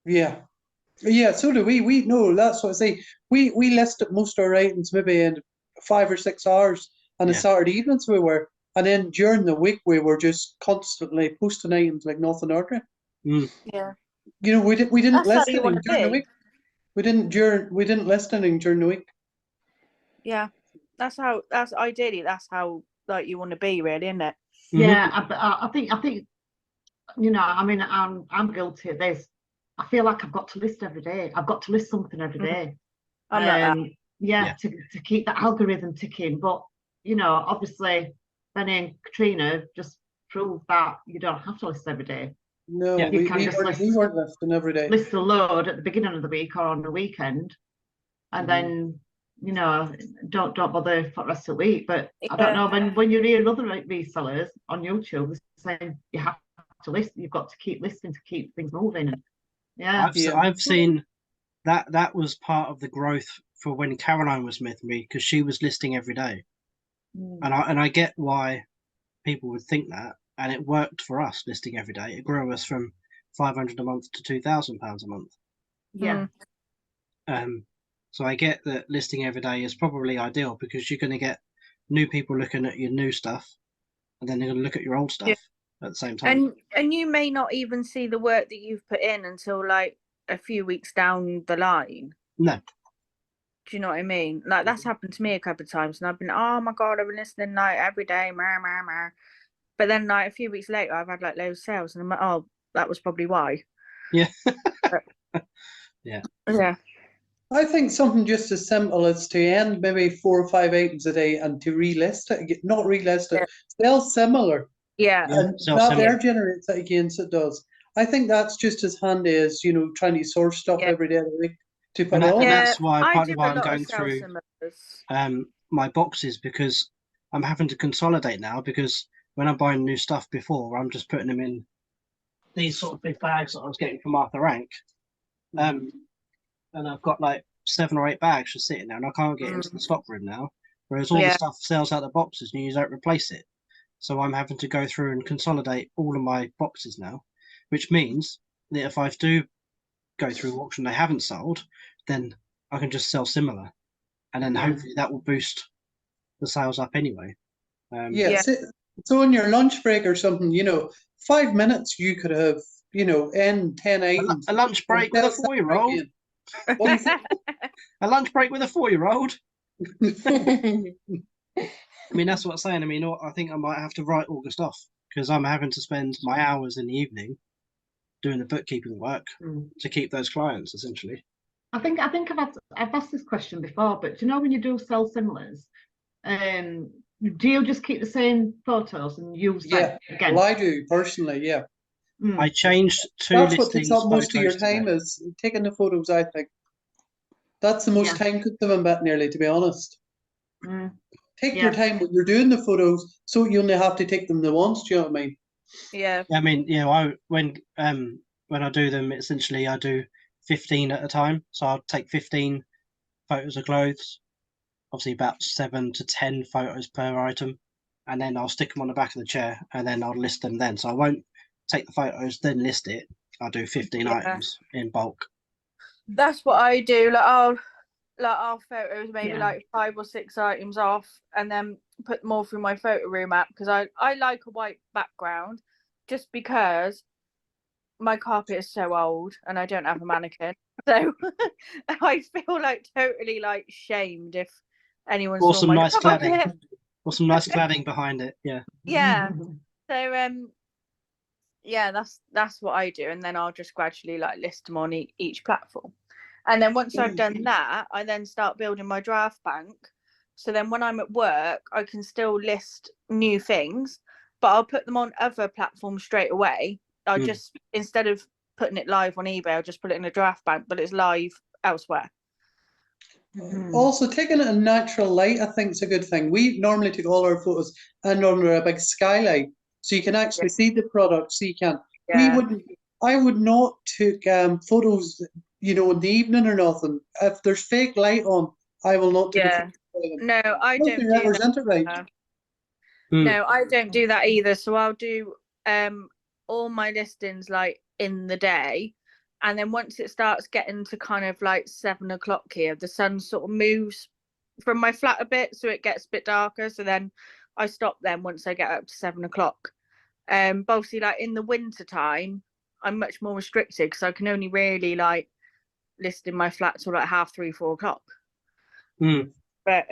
yeah, so do we. We know that's what I say. We listed most of our items maybe in 5 or 6 hours on a Yeah. Saturday evenings we were, and then during the week we were just constantly posting items like nothing ordinary. Yeah. You know, we didn't That's how list you want anything to during the be. week. We didn't list anything during the week. Yeah. That's ideally that's how like you want to be, really, isn't it? Yeah, I think you know, I mean, I'm guilty of this. I feel like I've got to list every day. I've got to list something every day. I'm like that. Yeah, to keep the algorithm ticking. But you know, obviously, Benny and Katrina just proved that you don't have to list every day. No, Yeah. You can just we weren't listing every day. list a load at the beginning of the week or on the weekend, and then you know, don't bother for the rest of the week. But I don't know, when you hear other resellers on YouTube saying you have to list, you've got to keep listing to keep things moving. And yeah, I've seen that was part of the growth for when Caroline was with me, because she was listing every day, and I get why people would think that, and it worked for us listing every day. It grew us from 500 a month to £2,000 a month. yeah, So I get that listing every day is probably ideal because you're going to get new people looking at your new stuff, and then they're going to look at your old stuff at the same time. And you may not even see the work that you've put in until like a few weeks down the line. No. Do you know what I mean? Like that's happened to me a couple of times, and I've been, oh my god, I've been listening like every day, but then like a few weeks later, I've had like loads of sales, and I'm like, oh, that was probably why. Yeah. Yeah. I think something just as simple as to end maybe 4 or 5 items a day and to relist it, not relist it, sell similar. Yeah. And that there generates it again, so it does. I think that's just as handy as, you know, trying to source stuff every day of the week to put on. And that's why I partly do why a I'm lot going of sales through similars. my boxes, because I'm having to consolidate now, because when I'm buying new stuff before, I'm just putting them in these sort of big bags that I was getting from Arthur Rank. And I've got like 7 or 8 bags just sitting there, and I can't get into the stock room now. Whereas all the stuff sells out the boxes and you don't replace it. So I'm having to go through and consolidate all of my boxes now, which means that if I do go through auction they haven't sold, then I can just sell similar, and then hopefully that will boost the sales up anyway. So on your lunch break or something, you know, 5 minutes you could have, you know, end 10 items. A lunch break with a 4-year-old. What do you think? A lunch break with a 4-year-old. I mean, that's what I'm saying. I mean, I think I might have to write August off, because I'm having to spend my hours in the evening doing the bookkeeping work to keep those clients, essentially. I think I've asked this question before, but do you know when you do sell similars, do you just keep the same photos and use them again? Well, I do personally, yeah. I changed 2 That's listings. what takes up most of your time today. is taking the photos, I think. That's the most time consuming bit, nearly, to be honest. Take your time when you're doing the photos, so you only have to take them the once. Do you know what I mean? Yeah. I mean, when I do them, essentially I do 15 at a time. So I'll take 15 photos of clothes, obviously about 7 to 10 photos per item, and then I'll stick them on the back of the chair, and then I'll list them then. So I won't take the photos, then list it. I'll do 15 items in bulk. That's what I do. I'll photos maybe like 5 or 6 items off, and then put them all through my photo room app, because I like a white background, just because my carpet is so old and I don't have a mannequin. So I feel like totally like shamed if anyone Or saw some my nice carpet. cladding. Or some nice cladding behind it. Yeah. Yeah. So yeah, that's what I do, and then I'll just gradually like list them on each platform. And then once I've done that, I then start building my draft bank. So then when I'm at work, I can still list new things, but I'll put them on other platforms straight away. I just, instead of putting it live on eBay, I'll just put it in a draft bank, but it's live elsewhere. Also, taking it in natural light, I think, is a good thing. We normally take all our photos and under a big skylight, so you can actually see the product. So you can. We wouldn't. I would not take photos, you know, in the evening or nothing. If there's fake light on, I will not take a photo of them. No, I Unless don't they do represent it right. that. No, I don't do that either. So I'll do all my listings like in the day, and then once it starts getting to kind of like 7 o'clock here, the sun sort of moves from my flat a bit, so it gets a bit darker. So then I stop them once I get up to 7 o'clock. But obviously, like in the winter time, I'm much more restricted, because I can only really like list in my flat till like 3:30, 4 o'clock. But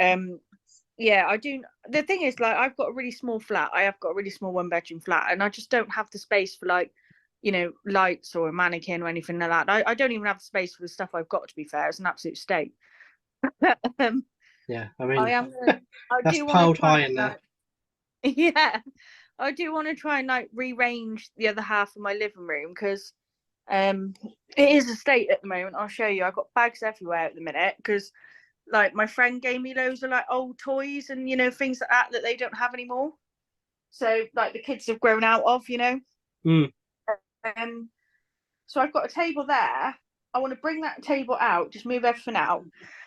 yeah, I do. The thing is, like, I've got a really small flat. I have got a really small 1-bedroom flat, and I just don't have the space for, like, you know, lights or a mannequin or anything like that. I don't even have the space for the stuff I've got, to be fair. It's an absolute state. Yeah, I mean, I that's do piled try, high in there. yeah, I do want to try and like rearrange the other half of my living room, because it is a state at the moment. I'll show you. I've got bags everywhere at the minute, because like my friend gave me loads of like old toys and, you know, things like that they don't have anymore. So like the kids have grown out of, you know. So I've got a table there. I want to bring that table out, just move everything out,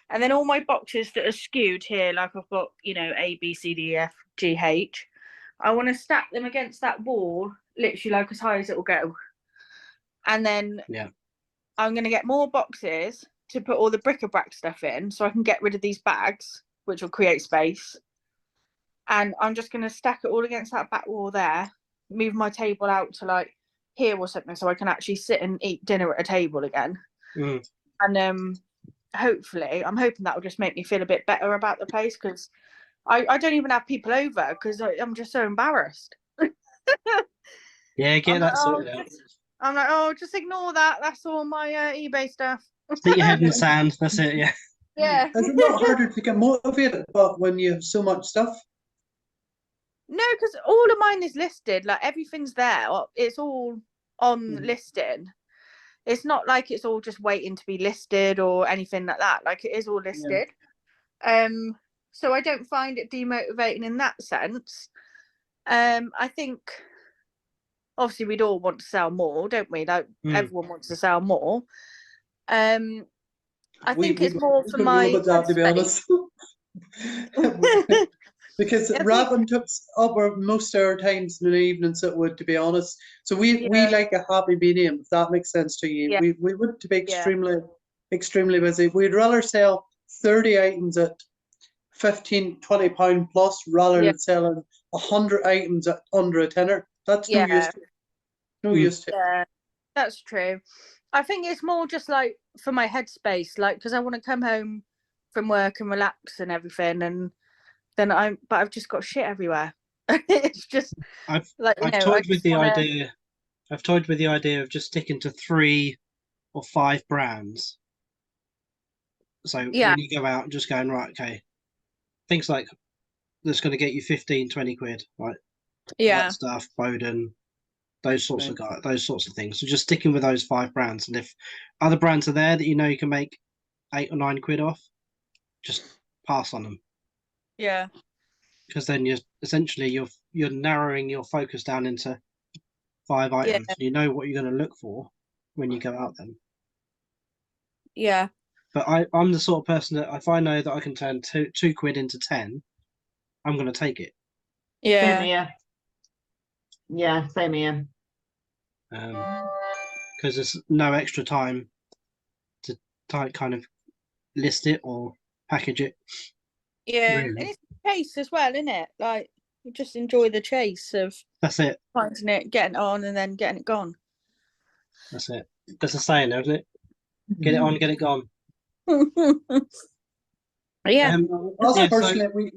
and then all my boxes that are skewed here, like I've got, you know, A, B, C, D, F, G, H. I want to stack them against that wall, literally like as high as it will go. And then I'm going to get more boxes to put all the bric-a-brac stuff in, so I can get rid of these bags, which will create space. And I'm just going to stack it all against that back wall there, move my table out to like here or something, so I can actually sit and eat dinner at a table again. And hopefully, I'm hoping that will just make me feel a bit better about the place, because I don't even have people over, because I'm just so embarrassed. Yeah, get that sorted out. I'm like, oh, just ignore that. That's all my eBay stuff. Stick your head in the sand. That's it. Yeah. Yeah. Is it not harder to get motivated, but when you have so much stuff? No, because all of mine is listed. Like everything's there. It's all on listing. It's not like it's all just waiting to be listed or anything like that. Like it is all listed. So I don't find it demotivating in that sense. I think obviously we'd all want to sell more, don't we? Like everyone wants to sell more. I think it's more for my that, to be honest. Because wrapping took up most of our times in the evenings, it would, to be honest. So we like a happy medium, if that makes sense to you. We want to be extremely busy. We'd rather sell 30 items at £15-20 plus, rather than selling 100 items at under a tenner. That's no use to it. No use to it. Yeah, that's true. I think it's more just like for my headspace, like, because I want to come home from work and relax and everything, and then I've just got shit everywhere. It's just I've like, toyed with the idea. I've toyed with the idea of just sticking to 3 or 5 brands. So when you go out and just going, right, okay, things like that's going to get you 15-20 quid, right? That stuff, Bowden, those sorts of things. So just sticking with those 5 brands, and if other brands are there that you know you can make 8 or 9 quid off, just pass on them. Yeah. Because then you're narrowing your focus down into 5 items. And you know what you're going to look for when you go out then. Yeah. But I'm the sort of person that if I know that I can turn 2 quid into 10, I'm going to take it. Same Yeah. here. Yeah, same here. Because there's no extra time to kind of list it or package it. Yeah. Really. And it's a chase as well, isn't it? Like, you just enjoy the chase of That's it. finding it, getting it on, and then getting it gone. That's it. That's a saying, isn't it? Get it on, get it gone. Yeah. Us Yeah, so- personally,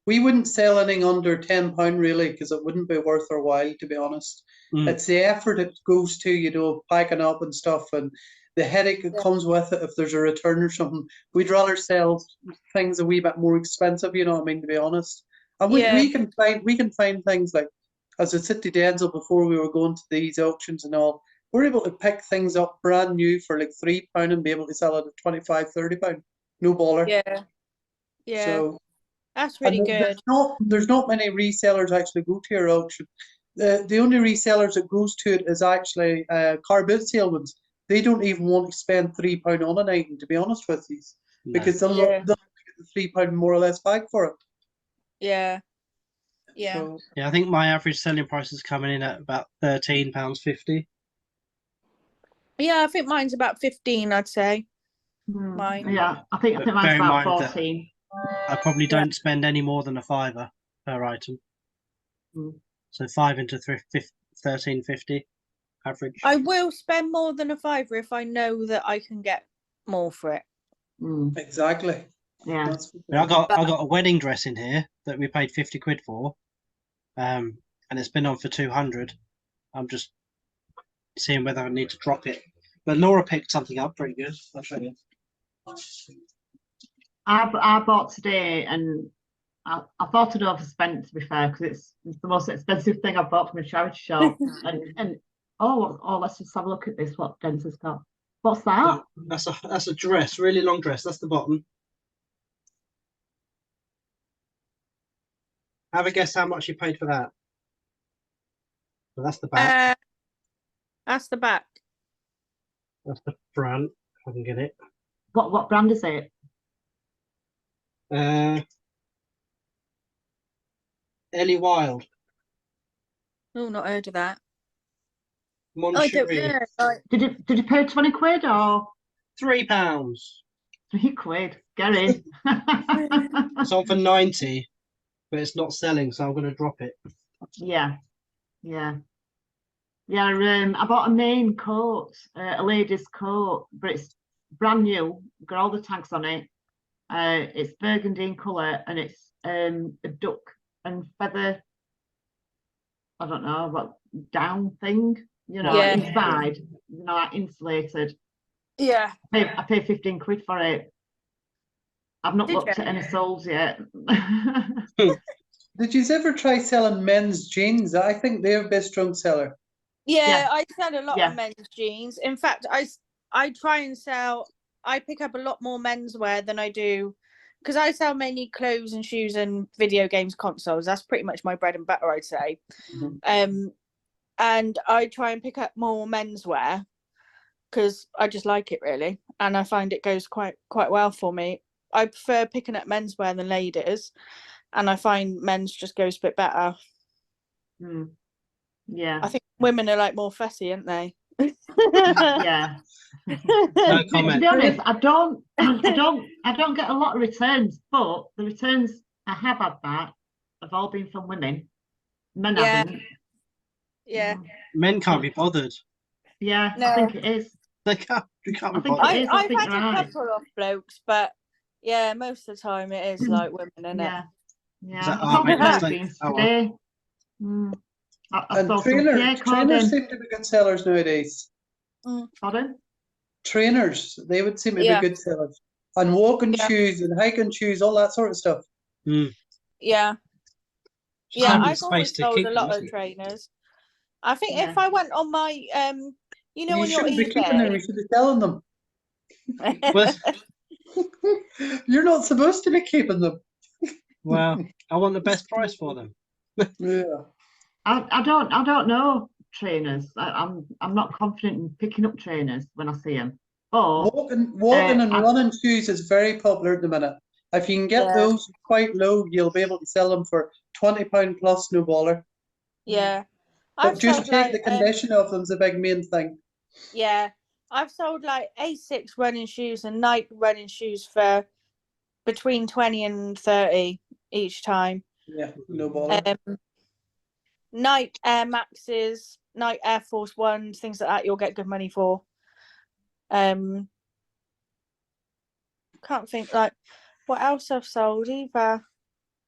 we wouldn't sell anything under £10 really, because it wouldn't be worth our while, to be honest. Mm. It's the effort it goes to, you know, packing up and stuff, and the headache that Yeah. comes with it if there's a return or something. We'd rather sell things a wee bit more expensive, you know what I mean, to be honest. And Yeah. we can find things like, as I said to Denzel before we were going to these auctions and all, we're able to pick things up brand new for like £3 and be able to sell it at £25, £30. No bother. Yeah. Yeah. So, That's and really good. there's not many resellers actually go to your auction. The only resellers that goes to it is actually car boot salesmen. They don't even want to spend £3 on an item, to be honest with you, No. because they'll Yeah. get the £3 more or less back for it. Yeah. Yeah. So, Yeah, I think my average selling price is coming in at about £13.50. Yeah, I think mine's about 15, I'd say. Mm, Mine. yeah, I think But mine's bear in about mind that- 14. I probably Yeah. don't spend any more than £5 per item. Mm. So 5 into 13.50 average. I will spend more than a fiver if I know that I can get more for it. Mm, exactly. yeah. That's I got a wedding dress in here that we paid £50 for, and it's been on for 200. I'm just seeing whether I need to drop it. But Laura picked something up pretty good. I'll show you. I bought today, and I thought I'd overspent, to be fair, because it's the most expensive thing I've bought from a charity shop. and let's just have a look at this. What Denzel's got? What's that? That's a dress, really long dress. That's the bottom. Have a guess how much you paid for that. Well, that's the back. That's the back. That's the front. If I can get it. What brand is it? Ellie Wild. Oh, not heard of that. I don't Moncherie. know. Like, Did you pay 20 quid or £3. 3 quid? Get in. It's on for 90, but it's not selling, so I'm going to drop it. Yeah. I bought a main coat, a lady's coat, but it's brand new. Got all the tags on it. It's burgundy in colour, and it's a duck and feather. I don't know what down thing, Yeah. inside, like insulated. yeah. I paid 15 quid for it. I've not Did looked you? at any soles yet. Did you ever try selling men's jeans? I think they're a best strong seller. Yeah, Yeah. I sell a lot Yeah. of men's jeans. In fact, I try and sell. I pick up a lot more menswear than I do, because I sell mainly clothes and shoes and video games consoles. That's pretty much my bread and butter, I'd say. Mhm. And I try and pick up more menswear because I just like it really, and I find it goes quite well for me. I prefer picking up menswear than ladies, and I find men's just goes a bit better. Mm. Yeah. I think women are like more fussy, aren't they? Yeah. No To comment. be honest, I don't get a lot of returns, but the returns I have had back have all been from women. Men Yeah. haven't. Yeah. Men can't be bothered. Yeah, No. I think it is. They can't be I think bothered. it is. I I've think had you're a right. couple of blokes, but yeah, most of the time it is like women, isn't it? Yeah. Is that I saw mate, the that's jeans like- oh, well. today. I And saw some trainers cordon. seem to be good sellers nowadays. Pardon? Trainers, they would seem to Yeah. be good sellers. And walking Yeah. shoes and hiking shoes, all that sort of stuff. Yeah. Yeah, having I've space always to sold keep a them, lot isn't of it? trainers. I think Yeah. if I went on my you know, You on your shouldn't be keeping them, you eBay. should be selling them. Well, You're not supposed to be keeping them. well, I want the best price for them. Yeah. I don't know trainers. I'm not confident in picking up trainers when I see them. But Walking and I- running shoes is very popular at the minute. If you can get Yeah. those quite low, you'll be able to sell them for £20 plus, no bother. Yeah. But I've just sold take like the condition of them's a big main thing. yeah, I've sold like A6 running shoes and Nike running shoes for between 20 and 30 each time. Yeah, no bother. Nike Air Maxes, Nike Air Force Ones, things like that you'll get good money for. Can't think like what else I've sold either.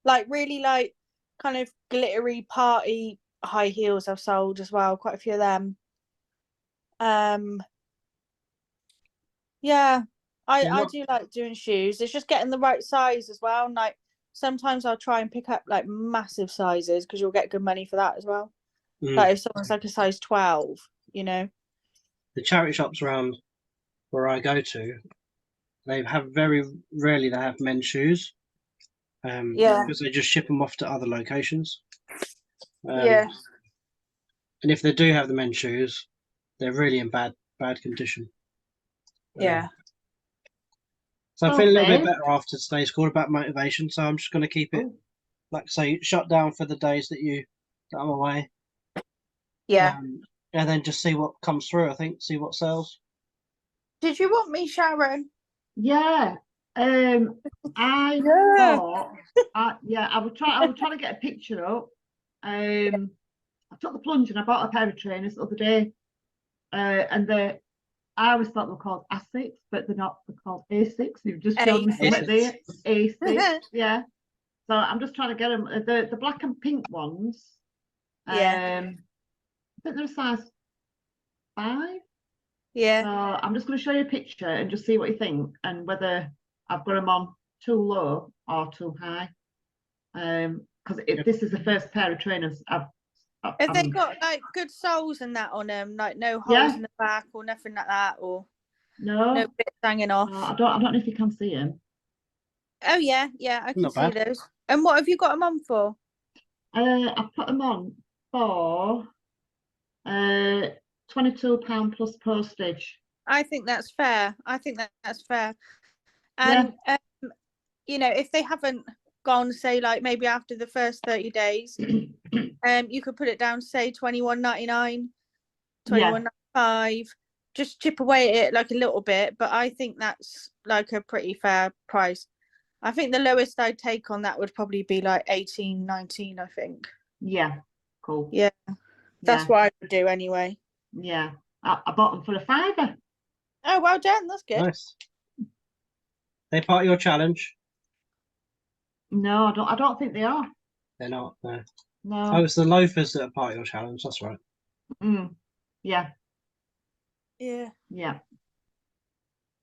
Like really like kind of glittery party high heels I've sold as well, quite a few of them. Yeah, I do like doing shoes. It's just getting the right size as well. And like sometimes I'll try and pick up like massive sizes because you'll get good money for that as well. Like if someone's like a size 12, you know. The charity shops around where I go to, they have very rarely they have men's shoes. Yeah. Because they just ship them off to other locations. Yeah. And if they do have the men's shoes, they're really in bad condition. Yeah. So I feel a little bit Okay. better after today's call about motivation. So I'm just going to keep it, Oh, like I say, shut down for the days that I'm away. Yeah. And then just see what comes through. I think see what sells. Did you want me, Sharon? yeah. I Yeah. thought, I was trying to get a picture up. I took the plunge and I bought a pair of trainers the other day. And I always thought they were called Asics, but they're not. They're called Asics. You've just showed me something there. Asics, yeah. So I'm just trying to get them. The black and pink ones. Yeah. I think they're a size 5. Yeah. So I'm just going to show you a picture and just see what you think and whether I've got them on too low or too high. Because this is the first pair of trainers Have they got like good soles and that on them? Like no holes Yeah. in the back or nothing like that, or no, no bits hanging off? I don't know if you can see them. Oh yeah, I can Not see bad. those. And what have you got them on for? I put them on for £22 plus postage. I think that's fair. That's fair. And you know, if they haven't gone, say like maybe after the first 30 days, you could put it down, say £21.99, £21.95. Just chip away at it like a little bit, but I think that's like a pretty fair price. I think the lowest I'd take on that would probably be like 18, 19, I think. Yeah, cool. Yeah, that's what I would do anyway. Yeah, I bought them for a £5. Oh, well done. That's good. Nice. They part of your challenge? No, I don't think they are. They're not. No. No. Oh, it's the loafers that are part of your challenge. That's right. Yeah. Yeah. Yeah.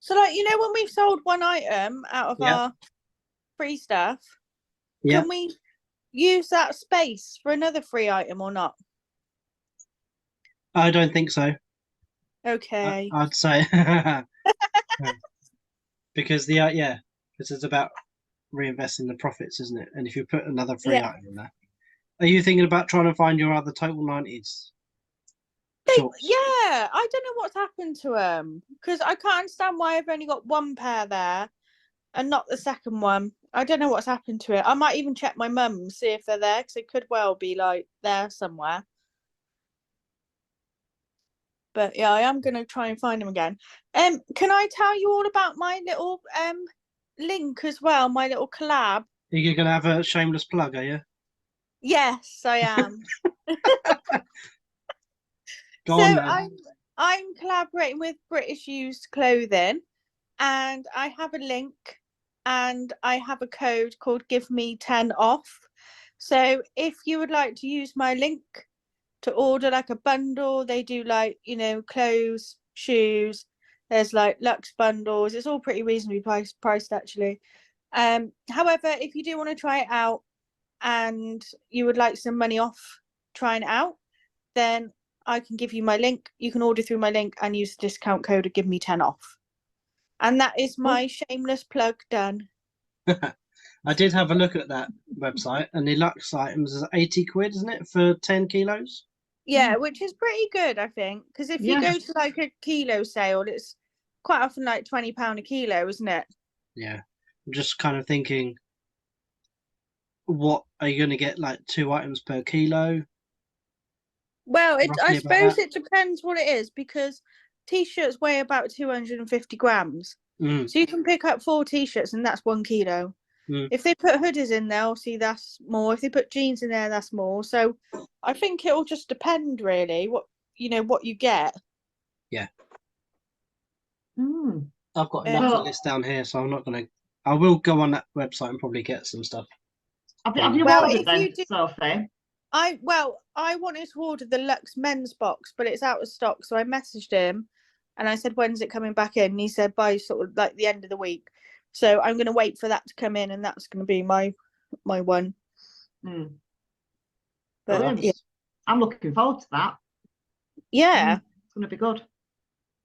So, like, you know, when we've sold one item out of our free stuff, can we use that space for another free item or not? I don't think so. Okay. I'd say because because it's about reinvesting the profits, isn't it? And if you put another free item in there, are you thinking about trying to find your other total 90s? Yeah, I don't know what's happened to them because I can't understand why I've only got one pair there and not the second one. I don't know what's happened to it. I might even check my mum, see if they're there, because it could well be like there somewhere. But yeah, I am going to try and find them again. Can I tell you all about my little link as well, my little collab? You're going to have a shameless plug, are you? Yes, I am. Go on, then. I'm collaborating with British Used Clothing, and I have a link and I have a code called Give Me 10 Off. So if you would like to use my link to order like a bundle, they do like, you know, clothes, shoes, there's like luxe bundles. It's all pretty reasonably priced actually. However, if you do want to try it out and you would like some money off trying it out, then I can give you my link. You can order through my link and use the discount code of Give Me 10 Off. And that is my shameless plug done. I did have a look at that website, and the luxe items is 80 quid, isn't it, for 10 kilos? Yeah, which is pretty good, I think. Because if you go to like a kilo sale, it's quite often like £20 a kilo, isn't it? Yeah. I'm just kind of thinking, what are you going to get, like 2 items per kilo? Well, I Roughly about suppose that. it depends what it is, because t-shirts weigh about 250 grams. Mm, So you can pick up 4 t-shirts and that's 1 kilo. mm. If they put hoodies in there, obviously that's more. If they put jeans in there, that's more. So I think it'll just depend really what you get. Mm. I've got Yeah. enough So- of this down here, so I'm not going to. I will go on that website and probably get some stuff. Have you Well, ordered if then, you do- Sophie? I wanted to order the Luxe men's box, but it's out of stock. So I messaged him and I said, when's it coming back in? And he said by sort of like the end of the week. So I'm going to wait for that to come in, and that's going to be my one. Mm. But Brilliant. yeah, I'm looking forward to that. yeah, It's going to be good.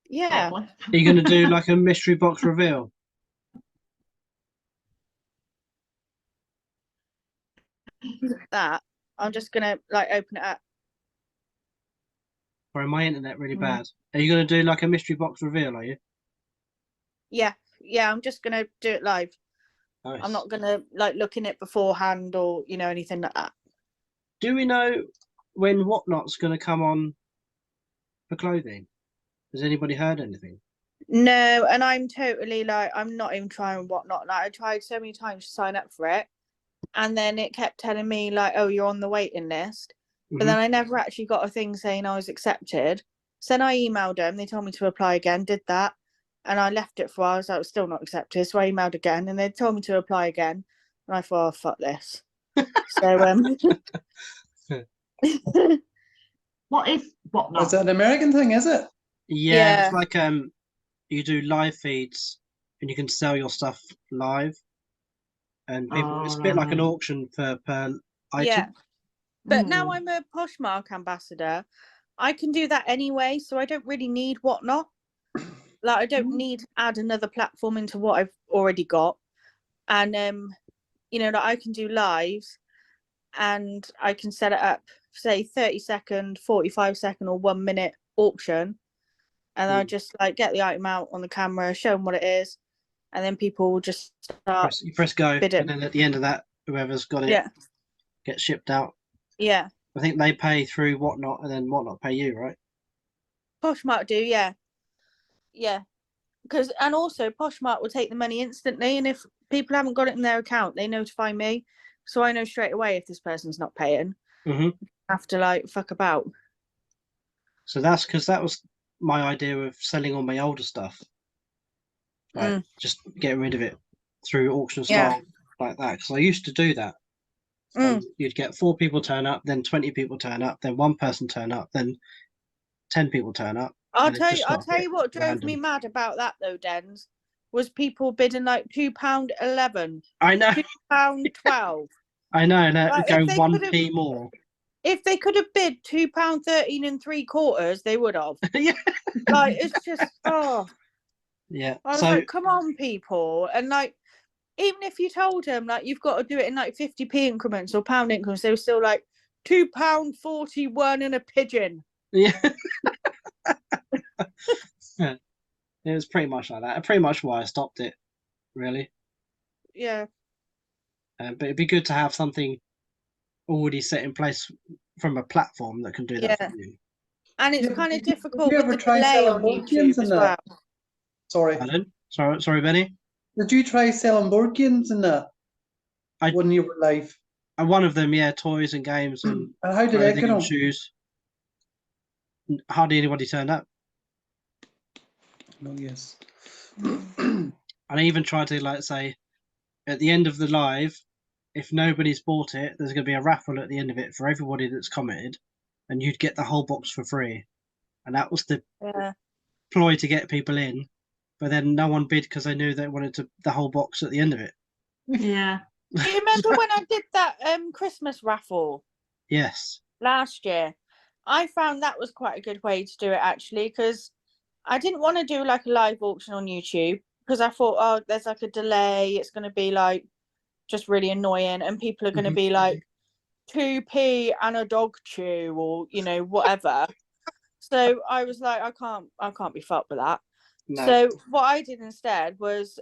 yeah. Hopefully. Are you going to do like a mystery box reveal? That I'm just going to like open it up. Or am my internet really Mm. bad? Are you going to do like a mystery box reveal? Are you? Yeah, I'm just going to do it live. Nice. I'm not going to like look in it beforehand or anything like that. Do we know when Whatnot's going to come on for clothing? Has anybody heard anything? No, and I'm totally like, I'm not even trying Whatnot. Like I tried so many times to sign up for it, and then it kept telling me like, oh, you're on the waiting list. But then I never actually got a thing saying I was accepted. So then I emailed them. They told me to apply again, did that. And I left it for a while. I was still not accepted. So I emailed again and they told me to apply again. And I thought, oh, fuck this. So, What is Whatnot? Is that an American thing, is it? Yeah, it's Yeah. like you do live feeds and you can sell your stuff live, and people. It's a bit like an right. auction per item. yeah. But now Mm. I'm a Poshmark ambassador. I can do that anyway. So I don't really need Whatnot. Like I don't need to add another platform into what I've already got. And that I can do lives and I can set it up, say 30-second, 45-second or 1 minute auction. And I just like get the item out on the camera, show them what it is, and then people will just start You press go, bidding. and then at the end of that, whoever's got it Yeah. gets shipped out. Yeah. I think they pay through Whatnot, and then Whatnot pay you, right? Poshmark do, yeah. Yeah. And also Poshmark will take the money instantly, and if people haven't got it in their account, they notify me. So I know straight away if this person's not paying. Mm-hmm. Have to like fuck about. So that's because that was my idea of selling all my older stuff. Like just getting rid of it through auction style like that. Because I used to do that. And you'd get 4 people turn up, then 20 people turn up, then 1 person turn up, then 10 people turn up. I'll tell you what drove me mad about that though, Dens, was people bidding like £2.11. I know. £2.12. I know, and Like, go 1p more. If they could have bid £2.13 3/4, they would have. Yeah. Like it's just Yeah. I was like, come on, people, and like even if you told them like you've got to do it in like 50p increments or pound increments, they were still like £2.41 and a pigeon. Yeah. Yeah. It was pretty much like that. Pretty much why I stopped it, really. Yeah. But it'd be good to have something already set in place from a platform that can do that for you. And it's kind of difficult you with ever the try delay selling on board YouTube games as and well. that? Sorry. Pardon? Sorry, Benny. Did you try selling board games and that when you were live? And one of them, yeah, toys and games and how did that get on? shoes. Hardly anybody turned up. Oh yes. And I even tried to like say at the end of the live, if nobody's bought it, there's going to be a raffle at the end of it for everybody that's commented, and you'd get the whole box for free. And that was the ploy to get people in. But then no one bid because they knew they wanted the whole box at the end of it. Yeah. Do you remember when I did that Christmas raffle? Yes. Last year, I found that was quite a good way to do it actually, because I didn't want to do like a live auction on YouTube because I thought, oh, there's like a delay. It's going to be like just really annoying, and people are going to be like 2p and a dog chew or whatever. So I was like, I can't be fucked with that. No. So what I did instead was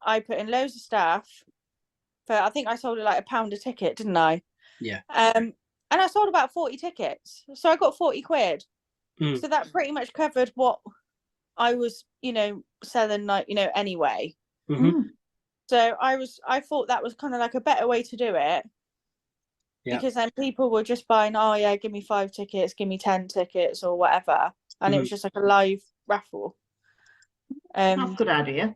I put in loads of stuff for, I think I sold it like £1 a ticket, didn't I? Yeah. And I sold about 40 tickets. So I got 40 quid. Mm. So that pretty much covered what I was, selling, like, anyway. Mm-hmm. So I thought that was kind of like a better way to do it. Yeah. Because then people were just buying, oh yeah, give me 5 tickets, give me 10 tickets or whatever. And it was just like a live raffle. That's a good idea.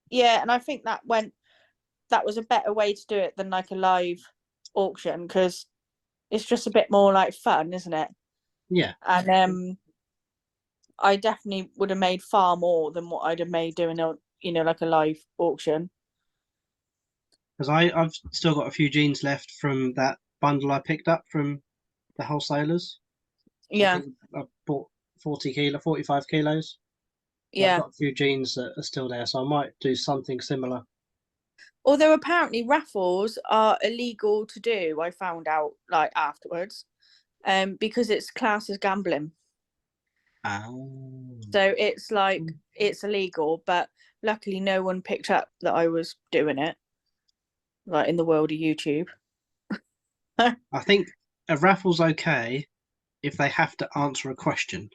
Yeah, and I think that was a better way to do it than like a live auction, because it's just a bit more like fun, isn't it? Yeah. And I definitely would have made far more than what I'd have made doing a like a live auction. Because I've still got a few jeans left from that bundle I picked up from the wholesalers. Yeah. I bought 45 kilos. Yeah. I've got a few jeans that are still there, so I might do something similar. Although apparently raffles are illegal to do, I found out like afterwards, because it's classed as gambling. Oh. So it's like it's illegal, but luckily no one picked up that I was doing it, like in the world of YouTube. I think a raffle's okay if they have to answer a question.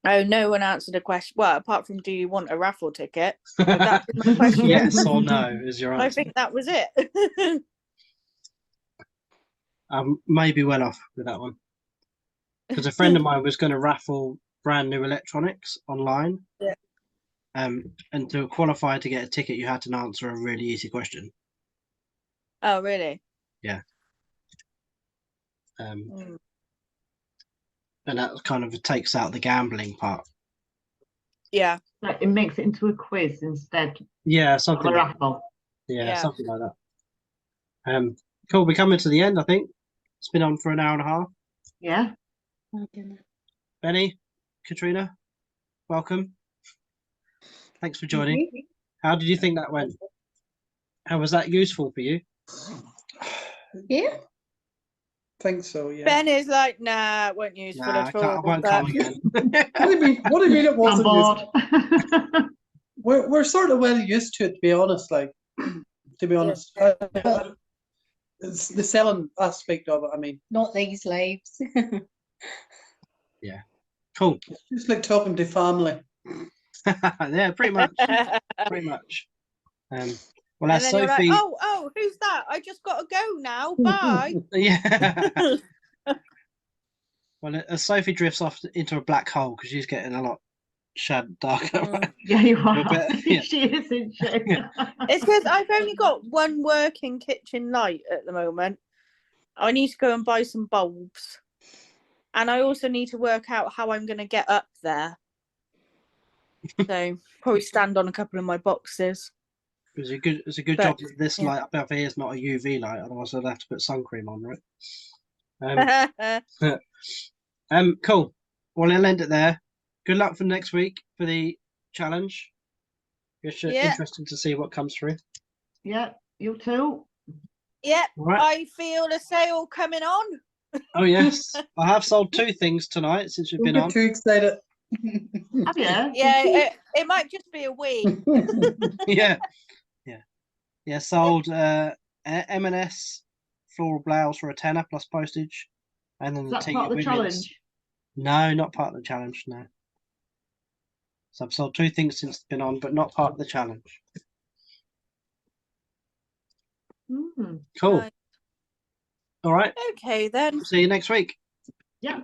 Oh, no one answered a question. Well, apart from, do you want a raffle ticket? But that was my question. Yes or no is your answer. I think that was it. Maybe well off with that one. Because a friend of mine was going to raffle brand new electronics online. Yeah. And to qualify to get a ticket, you had to answer a really easy question. Oh, really? Yeah. And that kind of takes out the gambling part. Yeah. Like, it makes it into a quiz instead Yeah, of something a like raffle. yeah, something like that. Cool. We're coming to the end, I think. It's been on for an hour and a half. Yeah. Oh, goodness. Benny, Katrina, welcome. Thanks for joining. How did you think that went? How was that useful for you? Yeah. Think so, yeah. Ben is like, nah, it wasn't useful Nah, at all. I won't but- come again. What do you mean it I'm wasn't useful? bored. We're sort of well used to it, to be honest. Like, to be honest, it's the selling aspect of it. I mean, Not these lives. Yeah. Cool. it's just like talking to family. Yeah, pretty much. Pretty much. Well, And as then you're like, Sophie. oh, who's that? I just got to go now. Bye. Yeah. Well, as Sophie drifts off into a black hole because she's getting a lot darker. Yeah, you are. Yeah. She is, isn't she? It's because I've only got one working kitchen light at the moment. I need to go and buy some bulbs. And I also need to work out how I'm going to get up there. So probably stand on a couple of my boxes. It's a good But, job that this yeah. light up here is not a UV light, otherwise I'd have to put sun cream on, right? Cool. Well, I'll end it there. Good luck for next week for the challenge. It's Yeah. interesting to see what comes through. Yeah, you too. Yep, All right. I feel a sale coming on. Oh yes, I have sold 2 things tonight since we've Don't been get on. too excited. Have you? Yeah, it might just be a week. Yeah. Sold M&S floral blouse for a tenner plus postage, and then Is the that tea part at of the Williams. challenge? No, not part of the challenge. No. So I've sold 2 things since it's been on, but not part of the challenge. Cool. Right. All right. Okay then. See you next week. Yeah.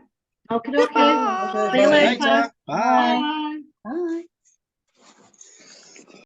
Okay. Goodbye. See you Bye. later. Bye. Bye. Bye.